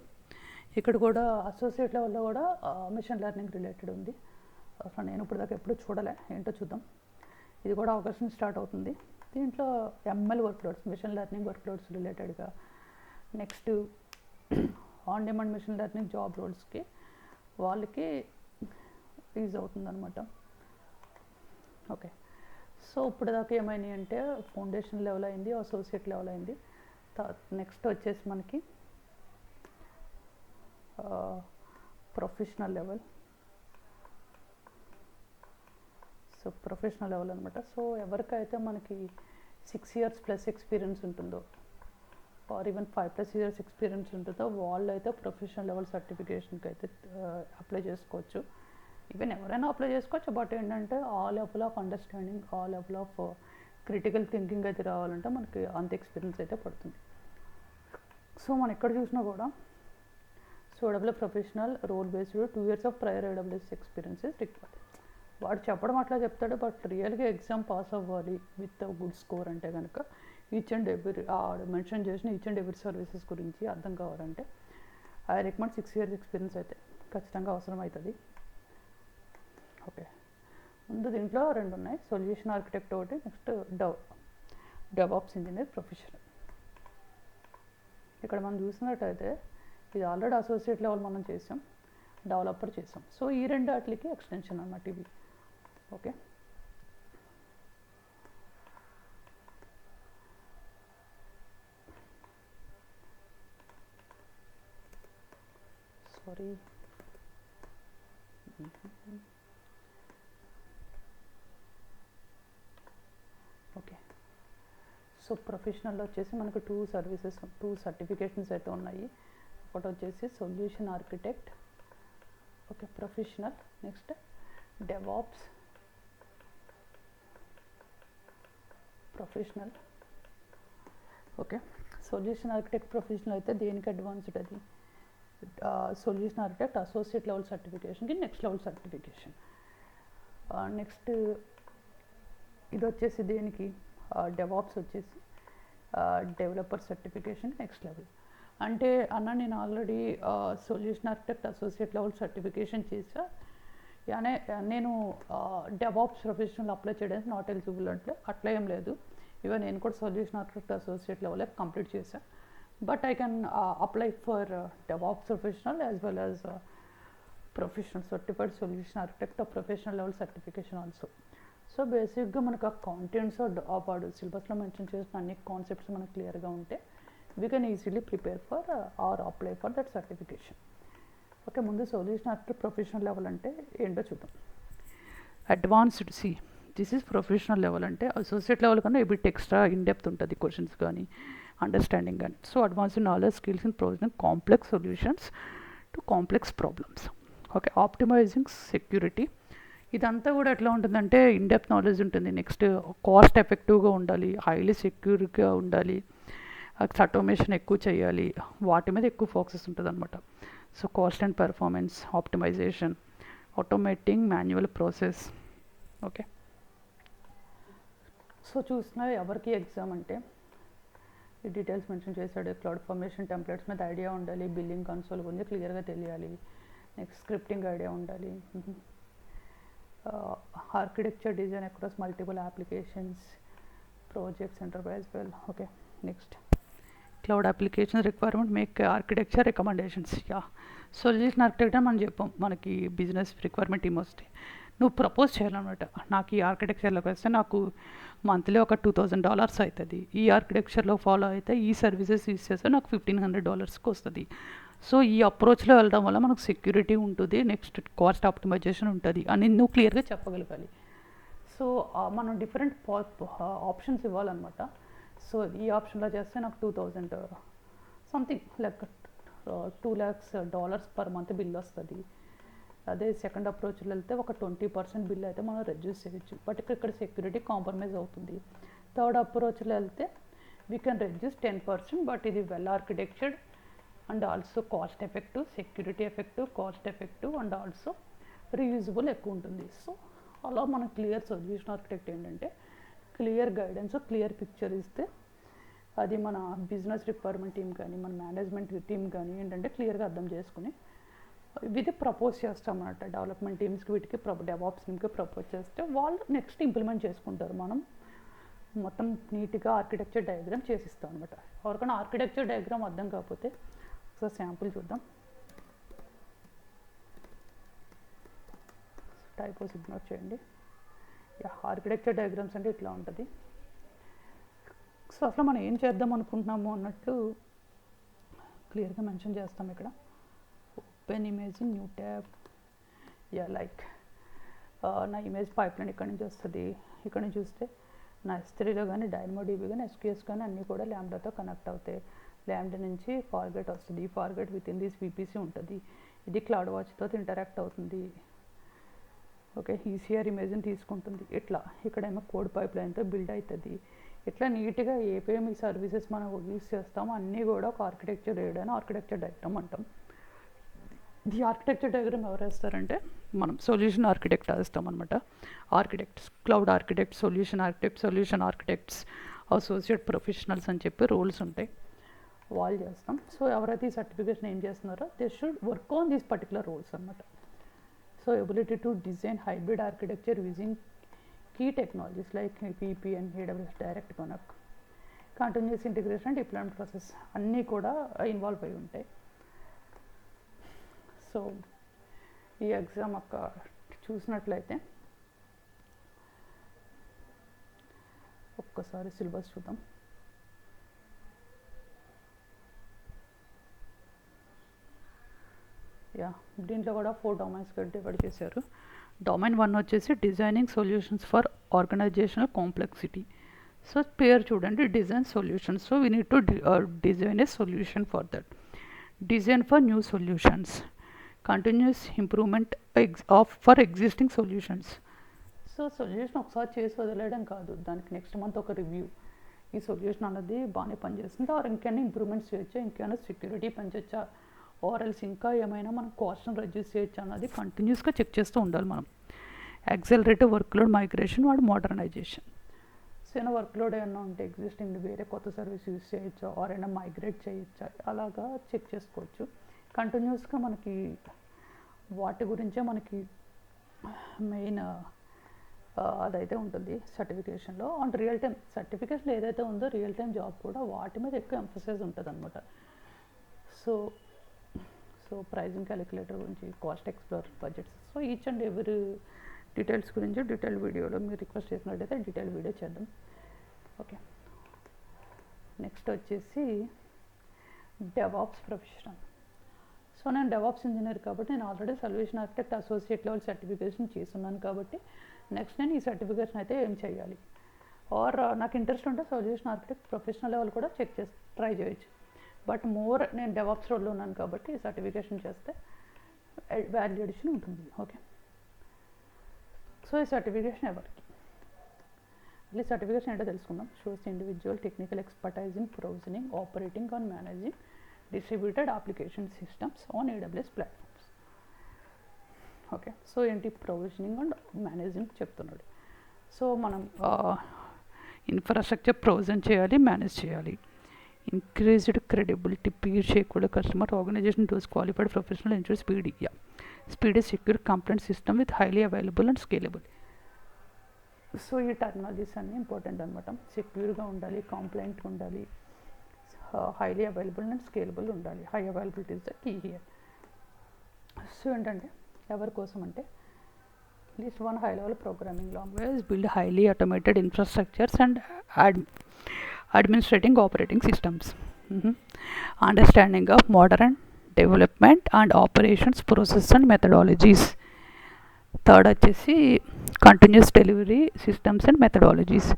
ఇక్కడ కూడా అసోసియేట్ లెవెల్లో కూడా మెషిన్ లెర్నింగ్ రిలేటెడ్ ఉంది. అసలు నేను ఇప్పుడు దాకా ఎప్పుడు చూడలే, ఏంటో చూద్దాం. ఇది కూడా ఆగస్ట్ నుంచి స్టార్ట్ అవుతుంది. దీంట్లో ML workloads, machine learning workloads రిలేటెడ్గా, next on demand machine learning job రోల్స్కి వాళ్ళకి యూజ్ అవుతుందన్నమాట. ఓకే, సో ఇప్పుడు దాకా ఏమైనాయి అంటే ఫౌండేషన్ లెవెల్ అయింది, అసోసియేట్ లెవెల్ అయింది. నెక్స్ట్ వచ్చేసి మనకి professional level. So professional level అనమాట. సో ఎవరికైతే మనకి 6 years ప్లస్ ఎక్స్పీరియన్స్ ఉంటుందో, ఆర్ ఈవెన్ 5+ years ఎక్స్పీరియన్స్ ఉంటుందో, వాళ్ళు అయితే ప్రొఫెషనల్ లెవెల్ సర్టిఫికేషన్కి అయితే అప్లై చేసుకోవచ్చు. ఈవెన్ ఎవరైనా అప్లై చేసుకోవచ్చు. బట్ ఏంటంటే ఆ లెవెల్ ఆఫ్ అండర్స్టాండింగ్, ఆ లెవెల్ ఆఫ్ క్రిటికల్ థింకింగ్ అయితే రావాలంటే మనకి అంత ఎక్స్పీరియన్స్ అయితే పడుతుంది. సో మనం ఎక్కడ చూసినా కూడా, so AWS professional role based 2 years of prior AWS experience is required. వాడు చెప్పడం అట్లా చెప్తాడు, బట్ రియల్గా ఎగ్జామ్ పాస్ అవ్వాలి విత్ గుడ్ స్కోర్ అంటే కనుక ఈచ్ అండ్ ఎవ్రీ మెన్షన్ చేసిన ఈచ్ అండ్ ఎవ్రీ సర్వీసెస్ గురించి అర్థం కావాలంటే ఐ రికమెండ్ 6 years ఎక్స్పీరియన్స్ అయితే ఖచ్చితంగా అవసరం అవుతుంది. ఓకే, ముందు దీంట్లో 2 ఉన్నాయి, సొల్యూషన్ ఆర్కిటెక్ట్ ఒకటి, నెక్స్ట్ డెవాప్స్ ఇంజనీర్ ప్రొఫెషనల్. ఇక్కడ మనం చూసినట్టయితే ఇది ఆల్రెడీ అసోసియేట్ లెవెల్ మనం చేసాం, డెవలపర్ చేసాం. సో ఈ 2 వాటికి ఎక్స్టెన్షన్ అన్నమాట ఇవి. Okay, sorry, okay. సో ప్రొఫెషనల్లో వచ్చేసి మనకు 2 సర్టిఫికేషన్స్ అయితే ఉన్నాయి. ఒకటి వచ్చేసి solution architect, okay, professional. Next DevOps professional. Okay, solution architect professional అయితే దేనికి అడ్వాన్స్డ్, అది సొల్యూషన్ ఆర్కిటెక్ట్ అసోసియేట్ లెవెల్ సర్టిఫికేషన్కి నెక్స్ట్ లెవెల్ సర్టిఫికేషన్. నెక్స్ట్ ఇది వచ్చేసి దేనికి, డెవాప్స్ వచ్చేసి డెవలపర్ సర్టిఫికేషన్ నెక్స్ట్ లెవెల్. అంటే అన్న నేను already solution architect associate level certification చేసా, నేను డెవాప్స్ ప్రొఫెషనల్ అప్లై చేయడానికి నాట్ ఎలిజిబుల్ అంటే అట్లా ఏం లేదు. ఈవెన్ నేను కూడా solution architect associate level complete చేశాను. But I can apply for DevOps professional as well as professional certified solution architect professional level certification also. So బేసిక్గా మనకు ఆ కాంటెంట్స్ వాడు సిలబస్లో మెన్షన్ చేసిన అన్ని కాన్సెప్ట్స్ మనకు క్లియర్గా ఉంటే we can easily prepare for or apply for that certification. Okay, ముందు సొల్యూషన్ ఆర్కిటెక్ట్ ప్రొఫెషనల్ లెవెల్ అంటే ఏంటో చూద్దాం. Advanced, see this is professional level అంటే అసోసియేట్ లెవెల్ కన్నా బిట్ ఎక్స్ట్రా ఇన్ డెప్త్ ఉంటుంది, క్వశ్చన్స్ కానీ అండర్స్టాండింగ్ కానీ. So advanced knowledge skills in provisioning complex solutions to complex problems. Okay, optimising security, ఇదంతా కూడా ఎట్లా ఉంటుందంటే ఇన్ డెప్త్ నాలెడ్జ్ ఉంటుంది. నెక్స్ట్ కాస్ట్ ఎఫెక్టివ్గా ఉండాలి, హైలీ సెక్యూర్గా ఉండాలి, ఆటోమేషన్ ఎక్కువ చేయాలి, వాటి మీద ఎక్కువ ఫోకస్ ఉంటుంది అనమాట. So cost and performance optimisation, automating manual process. Okay, so చూసిన ఎవరికి ఎగ్జామ్ అంటే ఈ డీటెయిల్స్ మెన్షన్ చేశాడు. క్లౌడ్ ఫార్మేషన్ టెంప్లెట్స్ మీద ఐడియా ఉండాలి, బిల్లింగ్ కన్సోల్ గురించి క్లియర్గా తెలియాలి, నెక్స్ట్ స్క్రిప్టింగ్ ఐడియా ఉండాలి, architecture design across multiple applications projects enterprise well. Okay, next cloud application requirement make architecture recommendations. Yeah, solution architect అని మనం చెప్పాం, మనకి బిజినెస్ రిక్వైర్మెంట్ టీమ్ వస్తే నువ్వు ప్రపోజ్ చేయాలన్నమాట. నాకు ఈ ఆర్కిటెక్చర్లోకి వస్తే నాకు మంత్లీ ఒక $2,000 అవుతుంది, ఈ ఆర్కిటెక్చర్లో ఫాలో అయితే ఈ సర్వీసెస్ యూస్ చేస్తే నాకు $1,500 వస్తుంది. సో ఈ అప్రోచ్లో వెళ్ళడం వల్ల మనకు సెక్యూరిటీ ఉంటుంది, నెక్స్ట్ కాస్ట్ ఆప్టిమైజేషన్ ఉంటుంది అని నువ్వు క్లియర్గా చెప్పగలగాలి. సో మనం డిఫరెంట్ ఆప్షన్స్ ఇవ్వాలన్నమాట. సో ఈ ఆప్షన్లో చేస్తే నాకు 2,000 something like $2 lakhs per month bill వస్తుంది. అదే సెకండ్ అప్రోచ్లో వెళ్తే ఒక 20% బిల్ అయితే మనం రెడ్యూస్ చేయొచ్చు, బట్ ఇక్కడ సెక్యూరిటీ కాంప్రమైజ్ అవుతుంది. థర్డ్ అప్రోచ్లో వెళ్తే వీ కెన్ రెడ్యూస్ 10%, బట్ ఇది well architectured and also cost effective, security effective, cost effective and also reusable ఎక్కువ ఉంటుంది. సో అలా మన క్లియర్ సొల్యూషన్ ఆర్కిటెక్ట్ ఏంటంటే క్లియర్ గైడెన్స్, క్లియర్ పిక్చర్ ఇస్తే అది మన బిజినెస్ రిక్వైర్మెంట్ టీమ్ కానీ మన మేనేజ్మెంట్ టీమ్ కానీ ఏంటంటే క్లియర్గా అర్థం చేసుకుని ఇది ప్రపోజ్ చేస్తాం అన్నమాట. డెవలప్మెంట్ టీమ్స్కి వీటికి డెవాప్స్ టీమ్కి ప్రపోజ్ చేస్తే వాళ్ళు నెక్స్ట్ ఇంప్లిమెంట్ చేసుకుంటారు. మనం మొత్తం నీట్గా ఆర్కిటెక్చర్ డయాగ్రామ్ చేసిస్తాం అనమాట. ఎవరికైనా ఆర్కిటెక్చర్ డయాగ్రామ్ అర్థం కాకపోతే ఒకసారి శాంపుల్ చూద్దాం. టైపోస్ ఇగ్నోర్ చేయండి. ఆర్కిటెక్చర్ డయాగ్రామ్స్ అంటే ఇట్లా ఉంటుంది. సో అసలు మనం ఏం చేద్దాం అనుకుంటున్నాము అన్నట్టు క్లియర్గా మెన్షన్ చేస్తాం ఇక్కడ. Open image new tab. Yeah, like నా ఇమేజ్ పైప్లైన్ ఇక్కడ నుంచి వస్తుంది. ఇక్కడ నుంచి చూస్తే నా S3లో కానీ డైనమోడిబీ కానీ SQS కానీ అన్నీ కూడా ల్యాంబ్డాతో కనెక్ట్ అవుతాయి. ల్యాంబ్డా నుంచి ఫార్గెట్ వస్తుంది. ఈ forget with in this VPC ఉంటుంది. ఇది క్లౌడ్ వాచ్తో ఇంటరాక్ట్ అవుతుంది. ఓకే, ఈసీఆర్ ఇమేజ్ని తీసుకుంటుంది. ఇట్లా ఇక్కడేమో కోడ్ పైప్లైన్తో బిల్డ్ అవుతుంది. ఇట్లా నీట్గా ఏపీఎంఈ సర్వీసెస్ మనం యూస్ చేస్తామో అన్నీ కూడా ఒక ఆర్కిటెక్చర్ వేయడానికి ఆర్కిటెక్చర్ డయాగ్రామ్ అంటాం. ఈ ఆర్కిటెక్చర్ డయాగ్రామ్ ఎవరు వేస్తారంటే మనం సొల్యూషన్ ఆర్కిటెక్ట్ వేస్తాం అనమాట. Architects, cloud architect, solution architects, associate professionals అని చెప్పి రోల్స్ ఉంటాయి, వాళ్ళు చేస్తాం. సో ఎవరైతే ఈ సర్టిఫికేషన్ ఏం చేస్తున్నారో they should work on these particular roles అనమాట. So ability to design hybrid architecture using key technologies like VPN, AWS Direct Connect, continuous integration and deployment process అన్నీ కూడా ఇన్వాల్వ్ అయి ఉంటాయి. సో ఈ ఎగ్జామ్ అక్క చూసినట్లయితే ఒక్కసారి సిలబస్ చూద్దాం. దీంట్లో కూడా 4 డొమైన్స్గా డివైడ్ చేశారు. డొమైన్ 1 వచ్చేసి designing solutions for organisational complexity. So పేరు చూడండి, design solutions. So we need to design a solution for that. Design for new solutions, continuous improvement for existing solutions. So solution ఒకసారి చేసి వదిలేయడం కాదు, దానికి నెక్స్ట్ మంత్ ఒక review. ఈ solution అన్నది బాగానే పనిచేస్తుంది, ఆర్ ఇంకేమైనా ఇంప్రూవ్మెంట్స్ చేయొచ్చా, ఇంకేమైనా సెక్యూరిటీ పనిచేయచ్చా, ఆర్ఎల్స్ ఇంకా ఏమైనా మనం కాస్ట్ని రెడ్యూస్ చేయొచ్చు అన్నది కంటిన్యూస్గా చెక్ చేస్తూ ఉండాలి మనం. యాక్సెలరేటివ్ వర్క్లోడ్ మైగ్రేషన్ వాడు మోడర్నైజేషన్. సో ఏమైనా వర్క్లోడ్ ఏమైనా ఉంటే ఎగ్జిస్టింగ్ వేరే కొత్త సర్వీస్ యూస్ చేయొచ్చా, ఆర్ అయినా మైగ్రేట్ చేయొచ్చా, అలాగా చెక్ చేసుకోవచ్చు. కంటిన్యూస్గా మనకి వాటి గురించే మనకి మెయిన్ అదైతే ఉంటుంది సర్టిఫికేషన్లో. అండ్ రియల్ టైం సర్టిఫికేషన్ ఏదైతే ఉందో రియల్ టైం జాబ్ కూడా వాటి మీద ఎక్కువ ఎంఫసైజ్ ఉంటుంది అనమాట. సో ప్రైజింగ్ క్యాలిక్యులేటర్ గురించి, cost explore, budgets, so each and every details గురించి డీటెయిల్ వీడియోలో మీరు రిక్వెస్ట్ చేసినట్టయితే డీటెయిల్ వీడియో చేద్దాం. ఓకే, నెక్స్ట్ వచ్చేసి డెవాప్స్ ప్రొఫెషనల్. సో నేను డెవాప్స్ ఇంజనీర్ కాబట్టి నేను already solution architect associate level certification చేస్తున్నాను కాబట్టి నెక్స్ట్ నేను ఈ సర్టిఫికేషన్ అయితే ఏం చేయాలి, ఆర్ నాకు ఇంట్రెస్ట్ ఉంటే సొల్యూషన్ ఆర్కిటెక్ట్ ప్రొఫెషనల్ లెవెల్ కూడా ట్రై చేయొచ్చు. బట్ మోర్ నేను డెవాప్స్ రోడ్లో ఉన్నాను కాబట్టి ఈ సర్టిఫికేషన్ చేస్తే వాల్యూ అడిషన్ ఉంటుంది. ఓకే, సో ఈ సర్టిఫికేషన్ ఎవరికి, మళ్ళీ సర్టిఫికేషన్ ఏంటో తెలుసుకుందాం. Shows individual technical expertise in provisioning, operating and managing distributed application systems on AWS platforms. Okay, so ఏంటి ప్రొవిజనింగ్ అండ్ మేనేజింగ్ చెప్తున్నాడు. సో మనం ఇన్ఫ్రాస్ట్రక్చర్ ప్రొవిజన్ చేయాలి, మేనేజ్ చేయాలి. Increased credibility, peer shake customer organisation those qualified professional ensure speed secure compliant system with highly available and scalable. So ఈ technologies అన్నీ important అనమాట. సెక్యూర్గా ఉండాలి, కాంప్లైంట్గా ఉండాలి, హైలీ అవైలబుల్ అండ్ స్కేలబుల్ ఉండాలి. High availability is the key here. So ఏంటంటే ఎవరి కోసం అంటే least one high level programming language, build highly automated infrastructures and administrating operating systems, understanding of modern development and operations process and methodologies. Third వచ్చేసి continuous delivery systems and methodologies.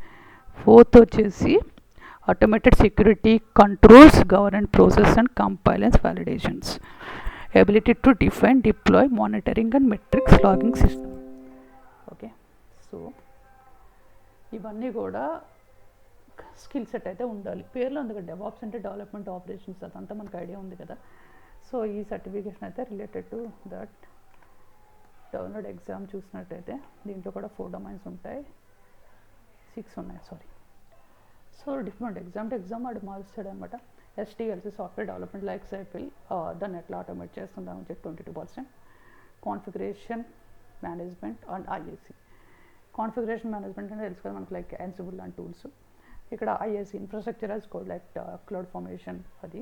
Fourth వచ్చేసి automated security controls, governance process and compliance validations, ability to define, deploy, monitoring and metrics logging system. Okay, so ఇవన్నీ కూడా skill set అయితే ఉండాలి. పేర్లో ఉంది కదా DevOps అంటే డెవలప్మెంట్ ఆపరేషన్స్, అదంతా మనకు ఐడియా ఉంది కదా. సో ఈ సర్టిఫికేషన్ అయితే related to that. Download exam చూసినట్టయితే దీంట్లో కూడా 4 డొమైన్స్ ఉంటాయి, 6 ఉన్నాయి sorry. So different exam to exam వాడు మార్చాడు అనమాట. SDLC software development life cycle, దాన్ని ఎట్లా ఆటోమేట్ చేస్తుందామని చెప్పి 22%. Configuration management and IAC. Configuration management అంటే తెలుసు కదా మనకు, లైక్ Ansible అండ్ టూల్స్. ఇక్కడ IAC infrastructure as code, like cloud formation, అది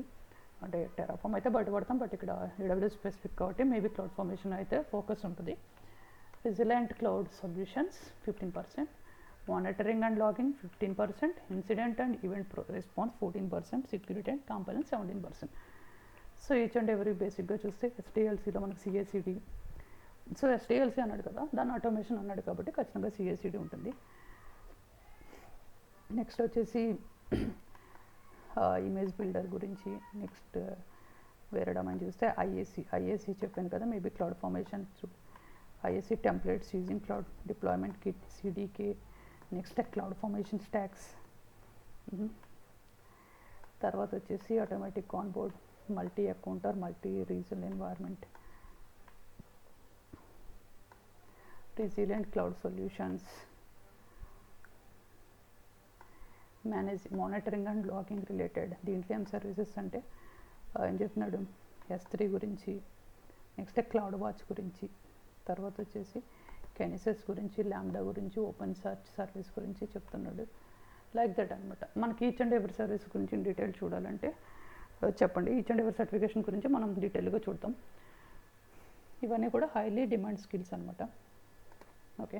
అంటే టెరాఫామ్ అయితే బయటపడతాం, బట్ ఇక్కడ AWS స్పెసిఫిక్ కాబట్టి మేబీ క్లౌడ్ ఫార్మేషన్ అయితే ఫోకస్ ఉంటుంది. Resilient cloud solutions 15%, monitoring and logging 15%, incident and event response 14%, security and compliance 17%. So each and every బేసిక్గా చూస్తే SDLCలో మనకు CI/CD. సో SDLC అన్నాడు కదా, దాని ఆటోమేషన్ అన్నాడు కాబట్టి ఖచ్చితంగా CI/CD ఉంటుంది. నెక్స్ట్ వచ్చేసి ఇమేజ్ బిల్డర్ గురించి. నెక్స్ట్ వేరే డొమైన్ చూస్తే IAC చెప్పాను కదా, maybe CloudFormation, IAC templates using cloud deployment kit, CDK. Next CloudFormation stacks. తర్వాత వచ్చేసి automatic onboard, multi account or multi regional environment, resilient cloud solutions, monitoring and logging related. దీంట్లో ఏం services అంటే ఏం చెప్తున్నాడు, S3 గురించి, next cloud watch గురించి, తర్వాత వచ్చేసి కెనిసెస్ గురించి, ల్యాండా గురించి, ఓపెన్ సర్చ్ సర్వీస్ గురించి చెప్తున్నాడు. లైక్ దట్ అనమాట. మనకి ఈచ్ అండ్ ఎవరి సర్వీస్ గురించి డీటెయిల్ చూడాలంటే చెప్పండి. ఈచ్ అండ్ ఎవరి సర్టిఫికేషన్ గురించి మనం డీటెయిల్గా చూద్దాం. ఇవన్నీ కూడా హైలీ డిమాండ్ స్కిల్స్ అనమాట. ఓకే,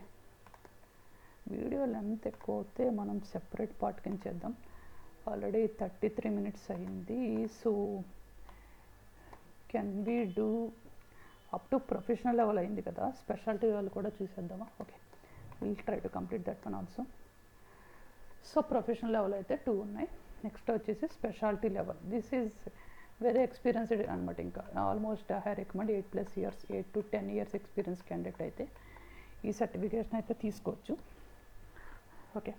వీడియో లెంత్ ఎక్కువ అవుతే మనం సెపరేట్ పార్ట్ కింద చేద్దాం. ఆల్రెడీ 33 minutes అయ్యింది. So can we do up to professional level అయింది కదా, స్పెషాలిటీ లెవెల్ కూడా చూసేద్దామా? Okay, will try to complete that one also. So professional level అయితే 2 ఉన్నాయి. నెక్స్ట్ వచ్చేసి speciality level. This is very experienced అనమాట. ఇంకా almost I recommend 8+ years, 8 to 10 years experience candidate అయితే ఈ సర్టిఫికేషన్ అయితే తీసుకోవచ్చు. ఓకే,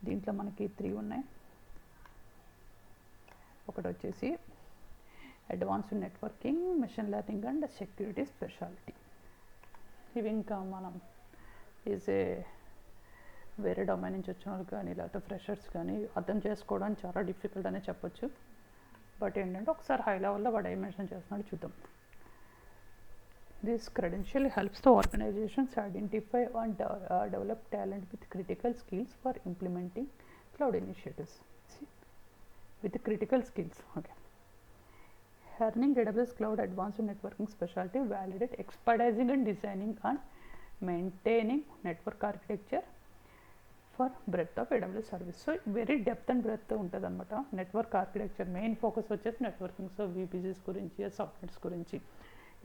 దీంట్లో మనకి 3 ఉన్నాయి. ఒకటి వచ్చేసి advanced networking, machine learning and security speciality. ఇవి ఇంకా మనం వేరే డొమైన్ నుంచి వచ్చిన వాళ్ళు కానీ లేకపోతే ఫ్రెషర్స్ కానీ అర్థం చేసుకోవడానికి చాలా డిఫికల్ట్ అనే చెప్పొచ్చు. బట్ ఏంటంటే ఒకసారి హై లెవెల్లో వాడు ఏం మెన్షన్ చేస్తున్నాడు చూద్దాం. This credential helps the organizations identify and develop talent with critical skills for implementing cloud initiatives. See, with critical skills. Okay. Earning AWS Cloud Advanced Networking Specialty, validate expertising and designing and maintaining network architecture, for breadth of AWS service. So very depth and breadth ఉంటుంది అనమాట. Network architecture main focus వచ్చేసి networking. So VPCs గురించి, subnets గురించి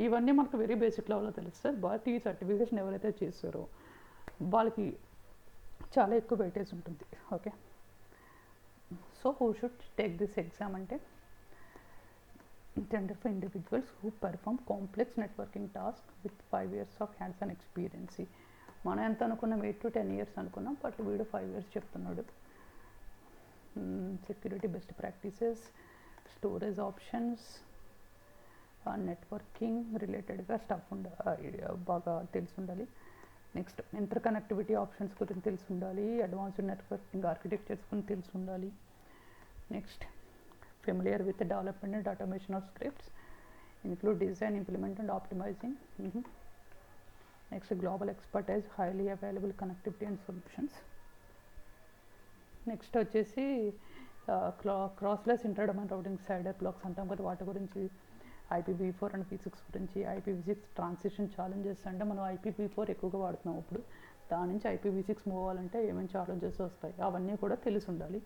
ఇవన్నీ మనకు very basic లెవెల్లో తెలుస్తుంది. But ఈ సర్టిఫికేషన్ ఎవరైతే చేస్తారో వాళ్ళకి చాలా ఎక్కువ వెయిటేజ్ ఉంటుంది. Okay, so who should take this exam అంటే intended for individuals who perform complex networking tasks with 5 years of hands-on experience. మనం ఎంత అనుకున్నాం 8 to 10 years అనుకున్నాం, బట్ వీడు 5 years చెప్తున్నాడు. Security best practices, storage options, networking రిలేటెడ్గా stuff బాగా తెలిసి ఉండాలి. నెక్స్ట్ ఇంటర్ కనెక్టివిటీ ఆప్షన్స్ గురించి తెలిసి ఉండాలి. అడ్వాన్స్డ్ నెట్వర్కింగ్ ఆర్కిటెక్చర్స్ గురించి తెలిసి ఉండాలి. Next familiar with the development and automation of scripts, include design, implement and optimizing. Next, global expertise, highly available connectivity and solutions. Next వచ్చేసి classless inter domain routing CIDR blocks అంటాం కదా, వాటి గురించి IPv4 and V6 గురించి. IPv6 transition challenges అంటే మనం IPv4 ఎక్కువగా వాడుతున్నాం ఇప్పుడు, దాని నుంచి IPv6 మూవ్ అవ్వాలంటే ఏమేమి ఛాలెంజెస్ వస్తాయి అవన్నీ కూడా తెలిసి ఉండాలి.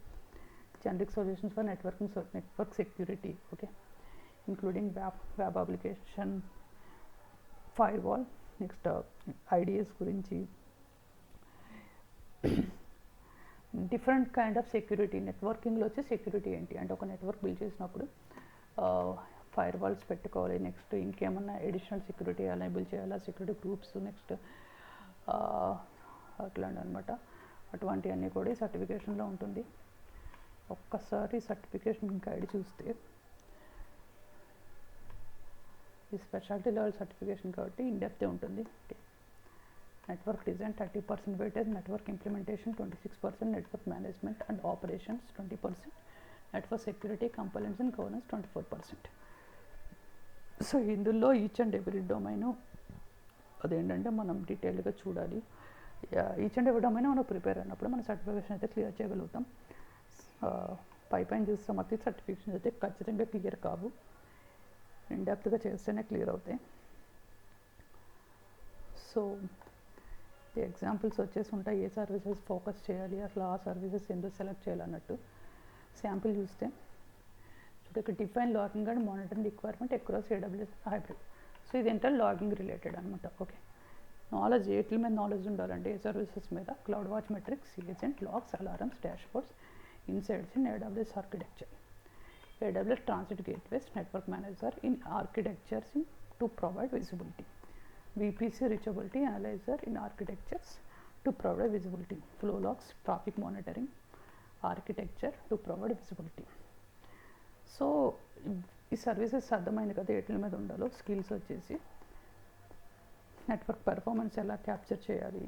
Generic solutions for network security, okay, including web application, firewall. Next, IDS గురించి, డిఫరెంట్ కైండ్ ఆఫ్ సెక్యూరిటీ. నెట్వర్కింగ్లో వచ్చి సెక్యూరిటీ ఏంటి అంటే ఒక నెట్వర్క్ బిల్డ్ చేసినప్పుడు ఫైర్ వాల్స్ పెట్టుకోవాలి. నెక్స్ట్ ఇంకేమన్నా ఎడిషనల్ సెక్యూరిటీ ఎనేబుల్ చేయాలా, సెక్యూరిటీ గ్రూప్స్, నెక్స్ట్ అట్లాంటి అనమాట. అటువంటివన్నీ కూడా ఈ సర్టిఫికేషన్లో ఉంటుంది. ఒక్కసారి సర్టిఫికేషన్ గైడ్ చూస్తే ఈ స్పెషాలిటీ లెవెల్ సర్టిఫికేషన్ కాబట్టి ఇన్డెప్తే ఉంటుంది. Network design 30% weightage, network implementation 26%, network management and operations 20%, network security complaints and governance 24%. So ఇందులో ఈచ్ అండ్ ఎవ్రీ డొమైన్ అదేంటంటే మనం డీటెయిల్గా చూడాలి. ఈచ్ అండ్ ఎవ్రీ డొమైన్ మనం ప్రిపేర్ అయినప్పుడు మన సర్టిఫికేషన్ అయితే క్లియర్ చేయగలుగుతాం. పైన చూస్తే మొత్తం సర్టిఫికేషన్స్ అయితే ఖచ్చితంగా క్లియర్ కావు, ఇన్డెప్త్గా చేస్తేనే క్లియర్ అవుతాయి. సో ఈ ఎగ్జాంపుల్స్ వచ్చేసి ఉంటాయి, ఏ సర్వీసెస్ ఫోకస్ చేయాలి, అసలు ఆ సర్వీసెస్ ఎందుకు సెలెక్ట్ చేయాలన్నట్టు. శాంపిల్ చూస్తే చూడ ఇక్కడ define logging and monitoring requirement across AWS hybrid. So ఇది ఏంటంటే లాగింగ్ రిలేటెడ్ అనమాట. ఓకే, నాలెడ్జ్ ఏట్ల మీద నాలెడ్జ్ ఉండాలంటే ఏ సర్వీసెస్ మీద, CloudWatch metrics, agent, logs, alarms, dashboards, insights in AWS architecture. AWS Transit Gateways, Network Manager in architectures to provide visibility. VPC reachability analyzer in architectures to provide visibility. Flow logs, traffic monitoring, architecture to provide visibility. So ఈ services అర్థమైంది కదా ఎట్ల మీద ఉండాలో. Skills వచ్చేసి network performance ఎలా capture చేయాలి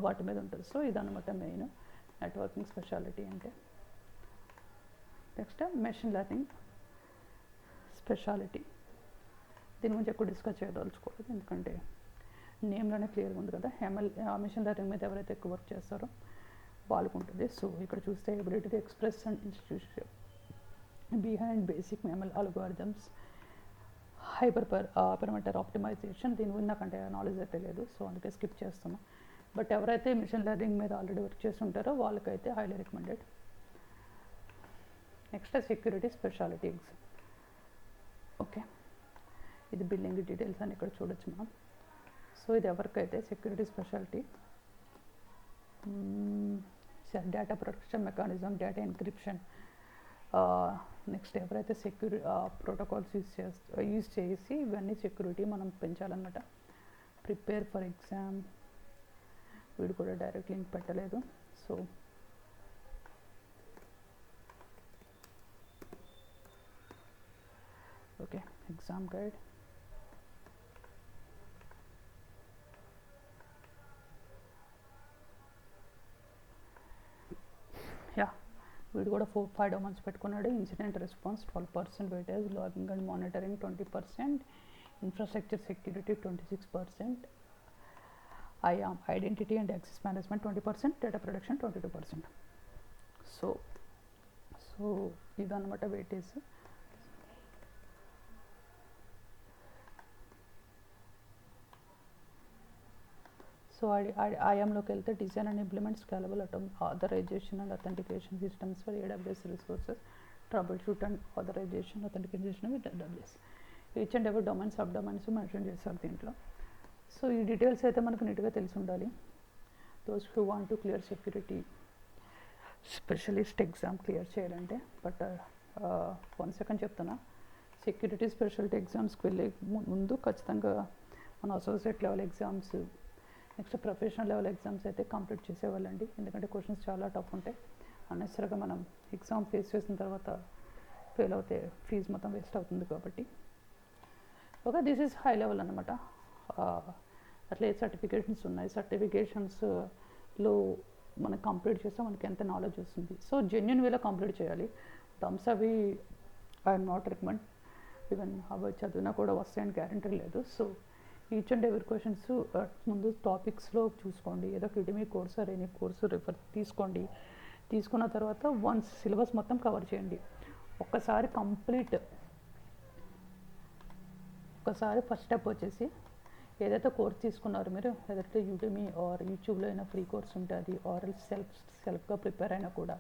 వాటి మీద ఉంటుంది. సో ఇదన్నమాట మెయిన్ నెట్వర్కింగ్ స్పెషాలిటీ అంటే. Next machine learning speciality. దీని గురించి ఎక్కువ డిస్కస్ చేయదలుచుకోలేదు, ఎందుకంటే నేమ్లోనే క్లియర్గా ఉంది కదా. మెషిన్ లెర్నింగ్ మీద ఎవరైతే ఎక్కువ వర్క్ చేస్తారో వాళ్ళకు ఉంటుంది. సో ఇక్కడ చూస్తే ability to express and institution behind basic ML algorithms, parameter optimisation. దీని గురించి నాకంటే నాలెడ్జ్ అయితే లేదు, సో అందుకే స్కిప్ చేస్తున్నాం. బట్ ఎవరైతే మిషన్ లెర్నింగ్ మీద ఆల్రెడీ వర్క్ చేస్తుంటారో వాళ్ళకైతే highly recommended. Next security speciality exam. Okay, ఇది బిల్లింగ్ డీటెయిల్స్ అని ఇక్కడ చూడొచ్చు మనం. సో ఇది ఎవరికైతే security speciality, data protection mechanism, data encryption, next ఎవరైతే ప్రోటోకాల్స్ యూజ్ చేసి ఇవన్నీ సెక్యూరిటీ మనం పెంచాలన్నమాట. ప్రిపేర్ ఫర్ ఎగ్జామ్, వీడు కూడా డైరెక్ట్ లింక్ పెట్టలేదు. So okay, exam guide. Yeah, వీడు కూడా 4-5 డొమైన్స్ పెట్టుకున్నాడు. Incident response 12% weightage, logging and monitoring 20%, infrastructure security 26%, IAM identity and access management 20%, data protection 22%. So ఇదన్నమాట వెయిటేజ్. సో ఐఎంలోకి వెళ్తే design and implement scalable authorisation and authentication systems for AWS resources, troubleshoot and authorisation authentication with AWS. Each and every domain sub domains mention చేస్తారు దీంట్లో. So ఈ details అయితే మనకు నీట్గా తెలిసి ఉండాలి. Those who want to clear security specialist exam clear చేయాలంటే. But 1 second చెప్తున్నా, సెక్యూరిటీ స్పెషాలిటీ ఎగ్జామ్స్కి వెళ్ళే ముందు ఖచ్చితంగా మన associate level exams, next professional level exams అయితే కంప్లీట్ చేసేవాళ్ళండి. ఎందుకంటే క్వశ్చన్స్ చాలా టఫ్ ఉంటాయి. అన్నెసరిగా మనం ఎగ్జామ్ ఫేస్ చేసిన తర్వాత ఫెయిల్ అవుతే ఫీజు మొత్తం వేస్ట్ అవుతుంది కాబట్టి. Okay, this is high level అనమాట. అట్లా సర్టిఫికేషన్స్ ఉన్నాయి. సర్టిఫికేషన్స్లో మనం కంప్లీట్ చేస్తే మనకి ఎంత నాలెడ్జ్ వస్తుంది. సో జెన్యున్ వేలో కంప్లీట్ చేయాలి. టర్మ్స్ అవి ఐఎమ్ నాట్ రికమెండ్. ఈవెన్ అవి చదివినా కూడా వస్తాయని గ్యారంటీ లేదు. So each and every questions ముందు టాపిక్స్లో చూసుకోండి. ఏదో కిడిమీ course or any course refer తీసుకోండి. తీసుకున్న తర్వాత వన్స్ సిలబస్ మొత్తం కవర్ చేయండి. ఒక్కసారి ఫస్ట్ స్టెప్ వచ్చేసి ఏదైతే కోర్స్ తీసుకున్నారో మీరు, ఏదైతే యూడెమీ ఆర్ యూట్యూబ్లో అయినా ఫ్రీ కోర్స్ ఉంటుంది, ఆర్ సెల్ఫ్గా ప్రిపేర్ అయినా కూడా,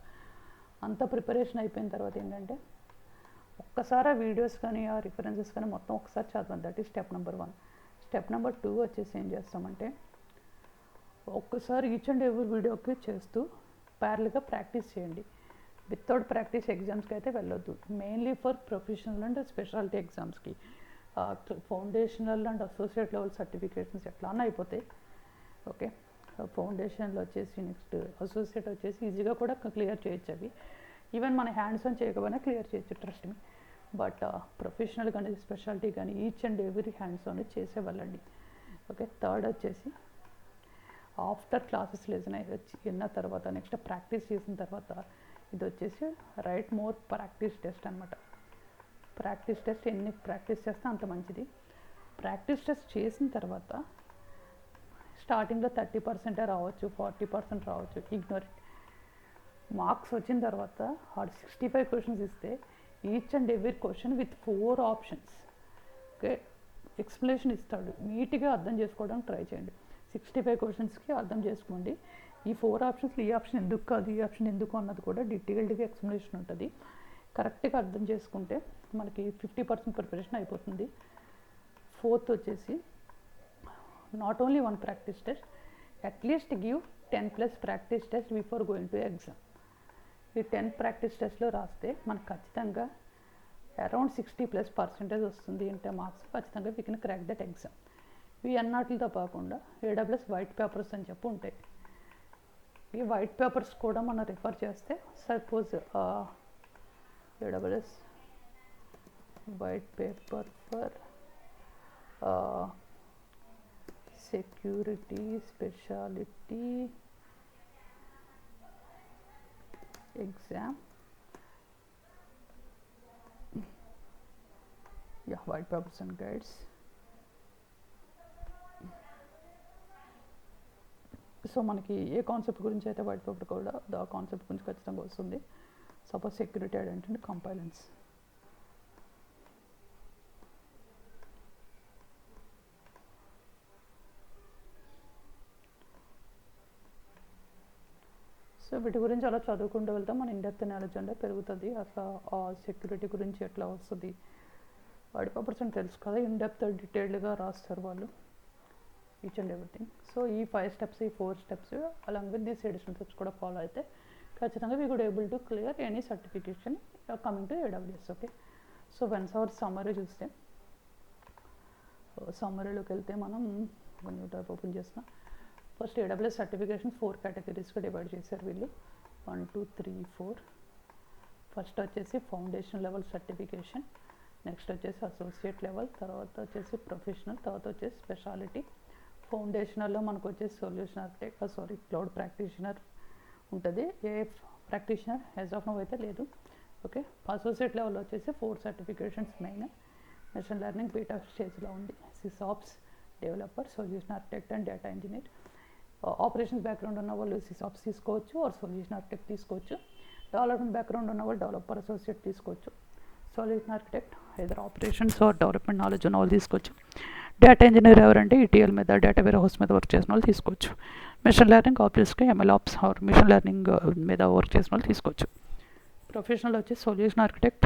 అంత ప్రిపరేషన్ అయిపోయిన తర్వాత ఏంటంటే ఒక్కసారి ఆ వీడియోస్ కానీ ఆ రిఫరెన్సెస్ కానీ మొత్తం ఒకసారి చదవండి. That is step number 1. Step number 2 వచ్చేసి ఏం చేస్తామంటే, ఒక్కసారి ఈచ్ అండ్ ఎవరి వీడియోకి చేస్తూ ప్యారల్గా ప్రాక్టీస్ చేయండి. వితౌట్ ప్రాక్టీస్ ఎగ్జామ్స్కి అయితే వెళ్ళొద్దు. Mainly for professional and speciality ఎగ్జామ్స్కి. Foundational and associate level certifications ఎట్లా అన్న అయిపోతాయి. ఓకే, ఫౌండేషన్లో వచ్చేసి నెక్స్ట్ అసోసియేట్ వచ్చేసి ఈజీగా కూడా క్లియర్ చేయొచ్చు. అవి ఈవెన్ మన హ్యాండ్స్ ఆన్ చేయకపోయినా క్లియర్ చేయొచ్చు, ట్రస్ట్ మీ. బట్ ప్రొఫెషనల్ కానీ స్పెషాలిటీ కానీ each and every hands on చేసేవాళ్ళండి. ఓకే, థర్డ్ వచ్చేసి ఆఫ్టర్ క్లాసెస్ విన్న తర్వాత నెక్స్ట్ ప్రాక్టీస్ చేసిన తర్వాత ఇది వచ్చేసి రైట్ మోర్ ప్రాక్టీస్ టెస్ట్ అనమాట. ప్రాక్టీస్ టెస్ట్ ఎన్ని ప్రాక్టీస్ చేస్తే అంత మంచిది. ప్రాక్టీస్ టెస్ట్ చేసిన తర్వాత స్టార్టింగ్లో 30% రావచ్చు, 40% రావచ్చు, ఇగ్నోర్ ఇట్. మార్క్స్ వచ్చిన తర్వాత 65 క్వశ్చన్స్ ఇస్తే each and every question with 4 options. Okay, explanation ఇస్తాడు. నీట్గా అర్థం చేసుకోవడానికి ట్రై చేయండి. 65 క్వశ్చన్స్కి అర్థం చేసుకోండి. ఈ 4 ఆప్షన్స్లో ఈ ఆప్షన్ ఎందుకు కాదు, ఈ ఆప్షన్ ఎందుకు అన్నది కూడా డీటెయిల్డ్గా ఎక్స్ప్లెనేషన్ ఉంటుంది. కరెక్ట్గా అర్థం చేసుకుంటే మనకి 50% ప్రిపరేషన్ అయిపోతుంది. 4th వచ్చేసి not only 1 practice test, at least give 10+ practice test before going to exam. ఈ 10 ప్రాక్టీస్ టెస్ట్లో రాస్తే మనకు ఖచ్చితంగా అరౌండ్ 60+% వస్తుంది. అంటే మార్క్స్ ఖచ్చితంగా we can crack that exam. ఇవి అన్నట్లతో కాకుండా AWS వైట్ పేపర్స్ అని చెప్పి ఉంటాయి. ఈ వైట్ పేపర్స్ కూడా మనం రిఫర్ చేస్తే, suppose AWS white paper for security speciality exam, white papers and guides. So మనకి ఏ కాన్సెప్ట్ గురించి అయితే వైట్ పేపర్ కూడా ఆ కాన్సెప్ట్ గురించి ఖచ్చితంగా వస్తుంది. Suppose security identity compliance. So వీటి గురించి అలా చదువుకుంటూ వెళ్తే మన ఇన్డెప్త్ నాలెడ్జ్ అంటే పెరుగుతుంది. అసలు ఆ సెక్యూరిటీ గురించి ఎట్లా వస్తుంది వైట్ పేపర్స్ అని తెలుసు కదా, ఇన్డెప్త్ డీటెయిల్డ్గా రాస్తారు వాళ్ళు ఈచ్ అండ్ ఎవ్రీథింగ్. సో ఈ 5 స్టెప్స్, ఈ 4 steps along with these additional steps కూడా ఫాలో అయితే ఖచ్చితంగా we could able to clear any certification coming to AWS. Okay, so once hour summary చూస్తే, సమ్మరీలోకి వెళ్తే మనం న్యూ టైప్ ఓపెన్ చేసిన ఫస్ట్ AWS సర్టిఫికేషన్ 4 కేటగిరీస్గా డివైడ్ చేశారు వీళ్ళు. 1, 2, 3, 4. ఫస్ట్ వచ్చేసి ఫౌండేషన్ లెవెల్ సర్టిఫికేషన్, నెక్స్ట్ వచ్చేసి అసోసియేట్ లెవెల్, తర్వాత వచ్చేసి ప్రొఫెషనల్, తర్వాత వచ్చేసి స్పెషాలిటీ. ఫౌండేషనల్లో మనకు వచ్చేసి సొల్యూషన్ ఆర్కిటెక్ట్ క్లౌడ్ ప్రాక్టీషనర్ ఉంటుంది. ఏ ప్రాక్టీషనర్ యాజ్ ఆఫ్ నౌ అయితే లేదు. ఓకే, అసోసియేట్ లెవెల్ వచ్చేసి 4 certifications main. Machine learning beta స్టేజ్లో ఉంది. SysOps developer, solution architect and data engineer. Operations background ఉన్న వాళ్ళు సిసాప్స్ తీసుకోవచ్చు, ఆర్ సొల్యూషన్ ఆర్కిటెక్ట్ తీసుకోవచ్చు. డెవలప్మెంట్ బ్యాక్గ్రౌండ్ ఉన్న వాళ్ళు డెవలపర్ అసోసియేట్ తీసుకోవచ్చు. Solution architect either operations are development knowledge ఉన్న వాళ్ళు తీసుకోవచ్చు. డేటా ఇంజనీర్ ఎవరంటే ఈటీఎల్ మీద డేటా వేర్ హౌస్ మీద వర్క్ చేసిన వాళ్ళు తీసుకోవచ్చు. మిషన్ లెర్నింగ్ ఆబ్వియస్గా ML ops or machine learning మీద వర్క్ చేసిన వాళ్ళు తీసుకోవచ్చు. ప్రొఫెషనల్ వచ్చి సొల్యూషన్ ఆర్కిటెక్ట్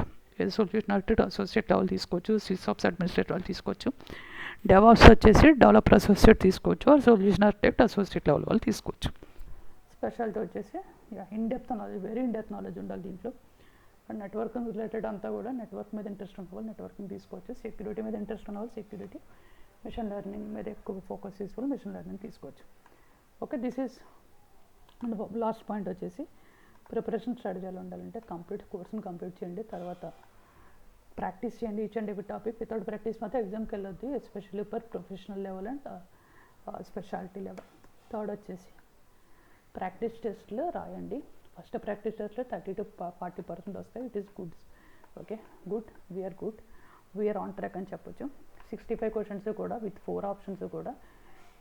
అసోసియేట్ లెవెల్ తీసుకోవచ్చు. సిసాప్స్ అడ్మినిస్ట్రేటర్ వాళ్ళు తీసుకోవచ్చు. డెవాప్స్ వచ్చేసి డెవలపర్ అసోసియేట్ తీసుకోవచ్చు. Or solution architect associate level వాళ్ళు తీసుకోవచ్చు. స్పెషాలిటీ వచ్చేసి in depth knowledge, very in depth knowledge ఉండాలి దీంట్లో. అండ్ నెట్వర్కింగ్ రిలేటెడ్ అంతా కూడా నెట్వర్క్ మీద ఇంట్రెస్ట్ ఉన్న వాళ్ళు నెట్వర్కింగ్ తీసుకోవచ్చు. సెక్యూరిటీ మీద ఇంట్రెస్ట్ ఉన్న వాళ్ళు సెక్యూరిటీ, మిషన్ లెర్నింగ్ మీద ఎక్కువ ఫోకస్ చేసే మిషన్ లెర్నింగ్ తీసుకోవచ్చు. Okay, this is last point వచ్చేసి ప్రిపరేషన్ స్ట్రాటజీ ఎలా ఉండాలంటే కోర్సుని కంప్లీట్ చేయండి, తర్వాత ప్రాక్టీస్ చేయండి each and every topic. Without practice మాత్రం ఎగ్జామ్కి వెళ్ళొద్దు, especially for professional level and speciality level. Third వచ్చేసి ప్రాక్టీస్ టెస్ట్లు రాయండి. ఫస్ట్ ప్రాక్టీస్ టెస్ట్లో 30 to 40% వస్తాయి. It is good. Okay, we're on track అని చెప్పొచ్చు. 65 క్వశ్చన్స్ కూడా విత్ 4 ఆప్షన్స్ కూడా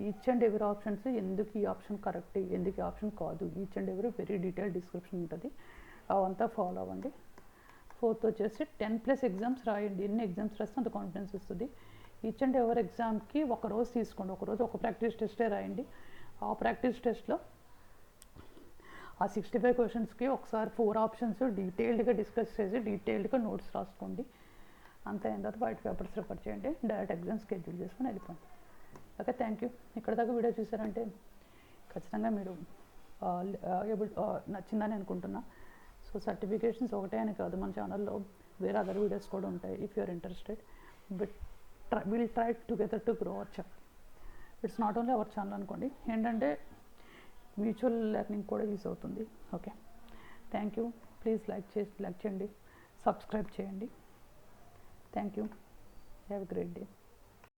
ఈచ్ అండ్ ఎవ్రీ ఆప్షన్స్, ఎందుకు ఈ ఆప్షన్ కరెక్ట్, ఎందుకు ఈ ఆప్షన్ కాదు, each and every very detail description ఉంటుంది, అవంతా ఫాలో అవ్వండి. ఫోర్త్ వచ్చేసి 10+ ఎగ్జామ్స్ రాయండి. ఎన్ని ఎగ్జామ్స్ రాస్తే అంత కాన్ఫిడెన్స్ వస్తుంది. ఈచ్ అండ్ ఎవరి ఎగ్జామ్కి ఒక రోజు తీసుకోండి, ఒక ప్రాక్టీస్ టెస్టే రాయండి. ఆ ప్రాక్టీస్ టెస్ట్లో ఆ 65 క్వశ్చన్స్కి ఒకసారి 4 ఆప్షన్స్ డీటెయిల్డ్గా డిస్కస్ చేసి డీటెయిల్డ్గా నోట్స్ రాసుకోండి. అంత అయిన తర్వాత వైట్ పేపర్స్ రిఫర్ చేయండి, డైరెక్ట్ ఎగ్జామ్ షెడ్యూల్ చేసుకొని వెళ్ళిపోండి. Okay, thank you. ఇక్కడ దాకా వీడియో చూసారంటే ఖచ్చితంగా మీరు నచ్చిందని అనుకుంటున్నా. సో సర్టిఫికేషన్స్ ఒకటే అని కాదు, మన ఛానల్లో వేరే అదర్ వీడియోస్ కూడా ఉంటాయి. If you're interested, will try together to grow our channel. It's not only our channel అనుకోండి, ఏంటంటే మ్యూచువల్ లెర్నింగ్ కూడా యూజ్ అవుతుంది. Okay, thank you. Please like చేయండి, సబ్స్క్రైబ్ చేయండి. Thank you. Have a great day.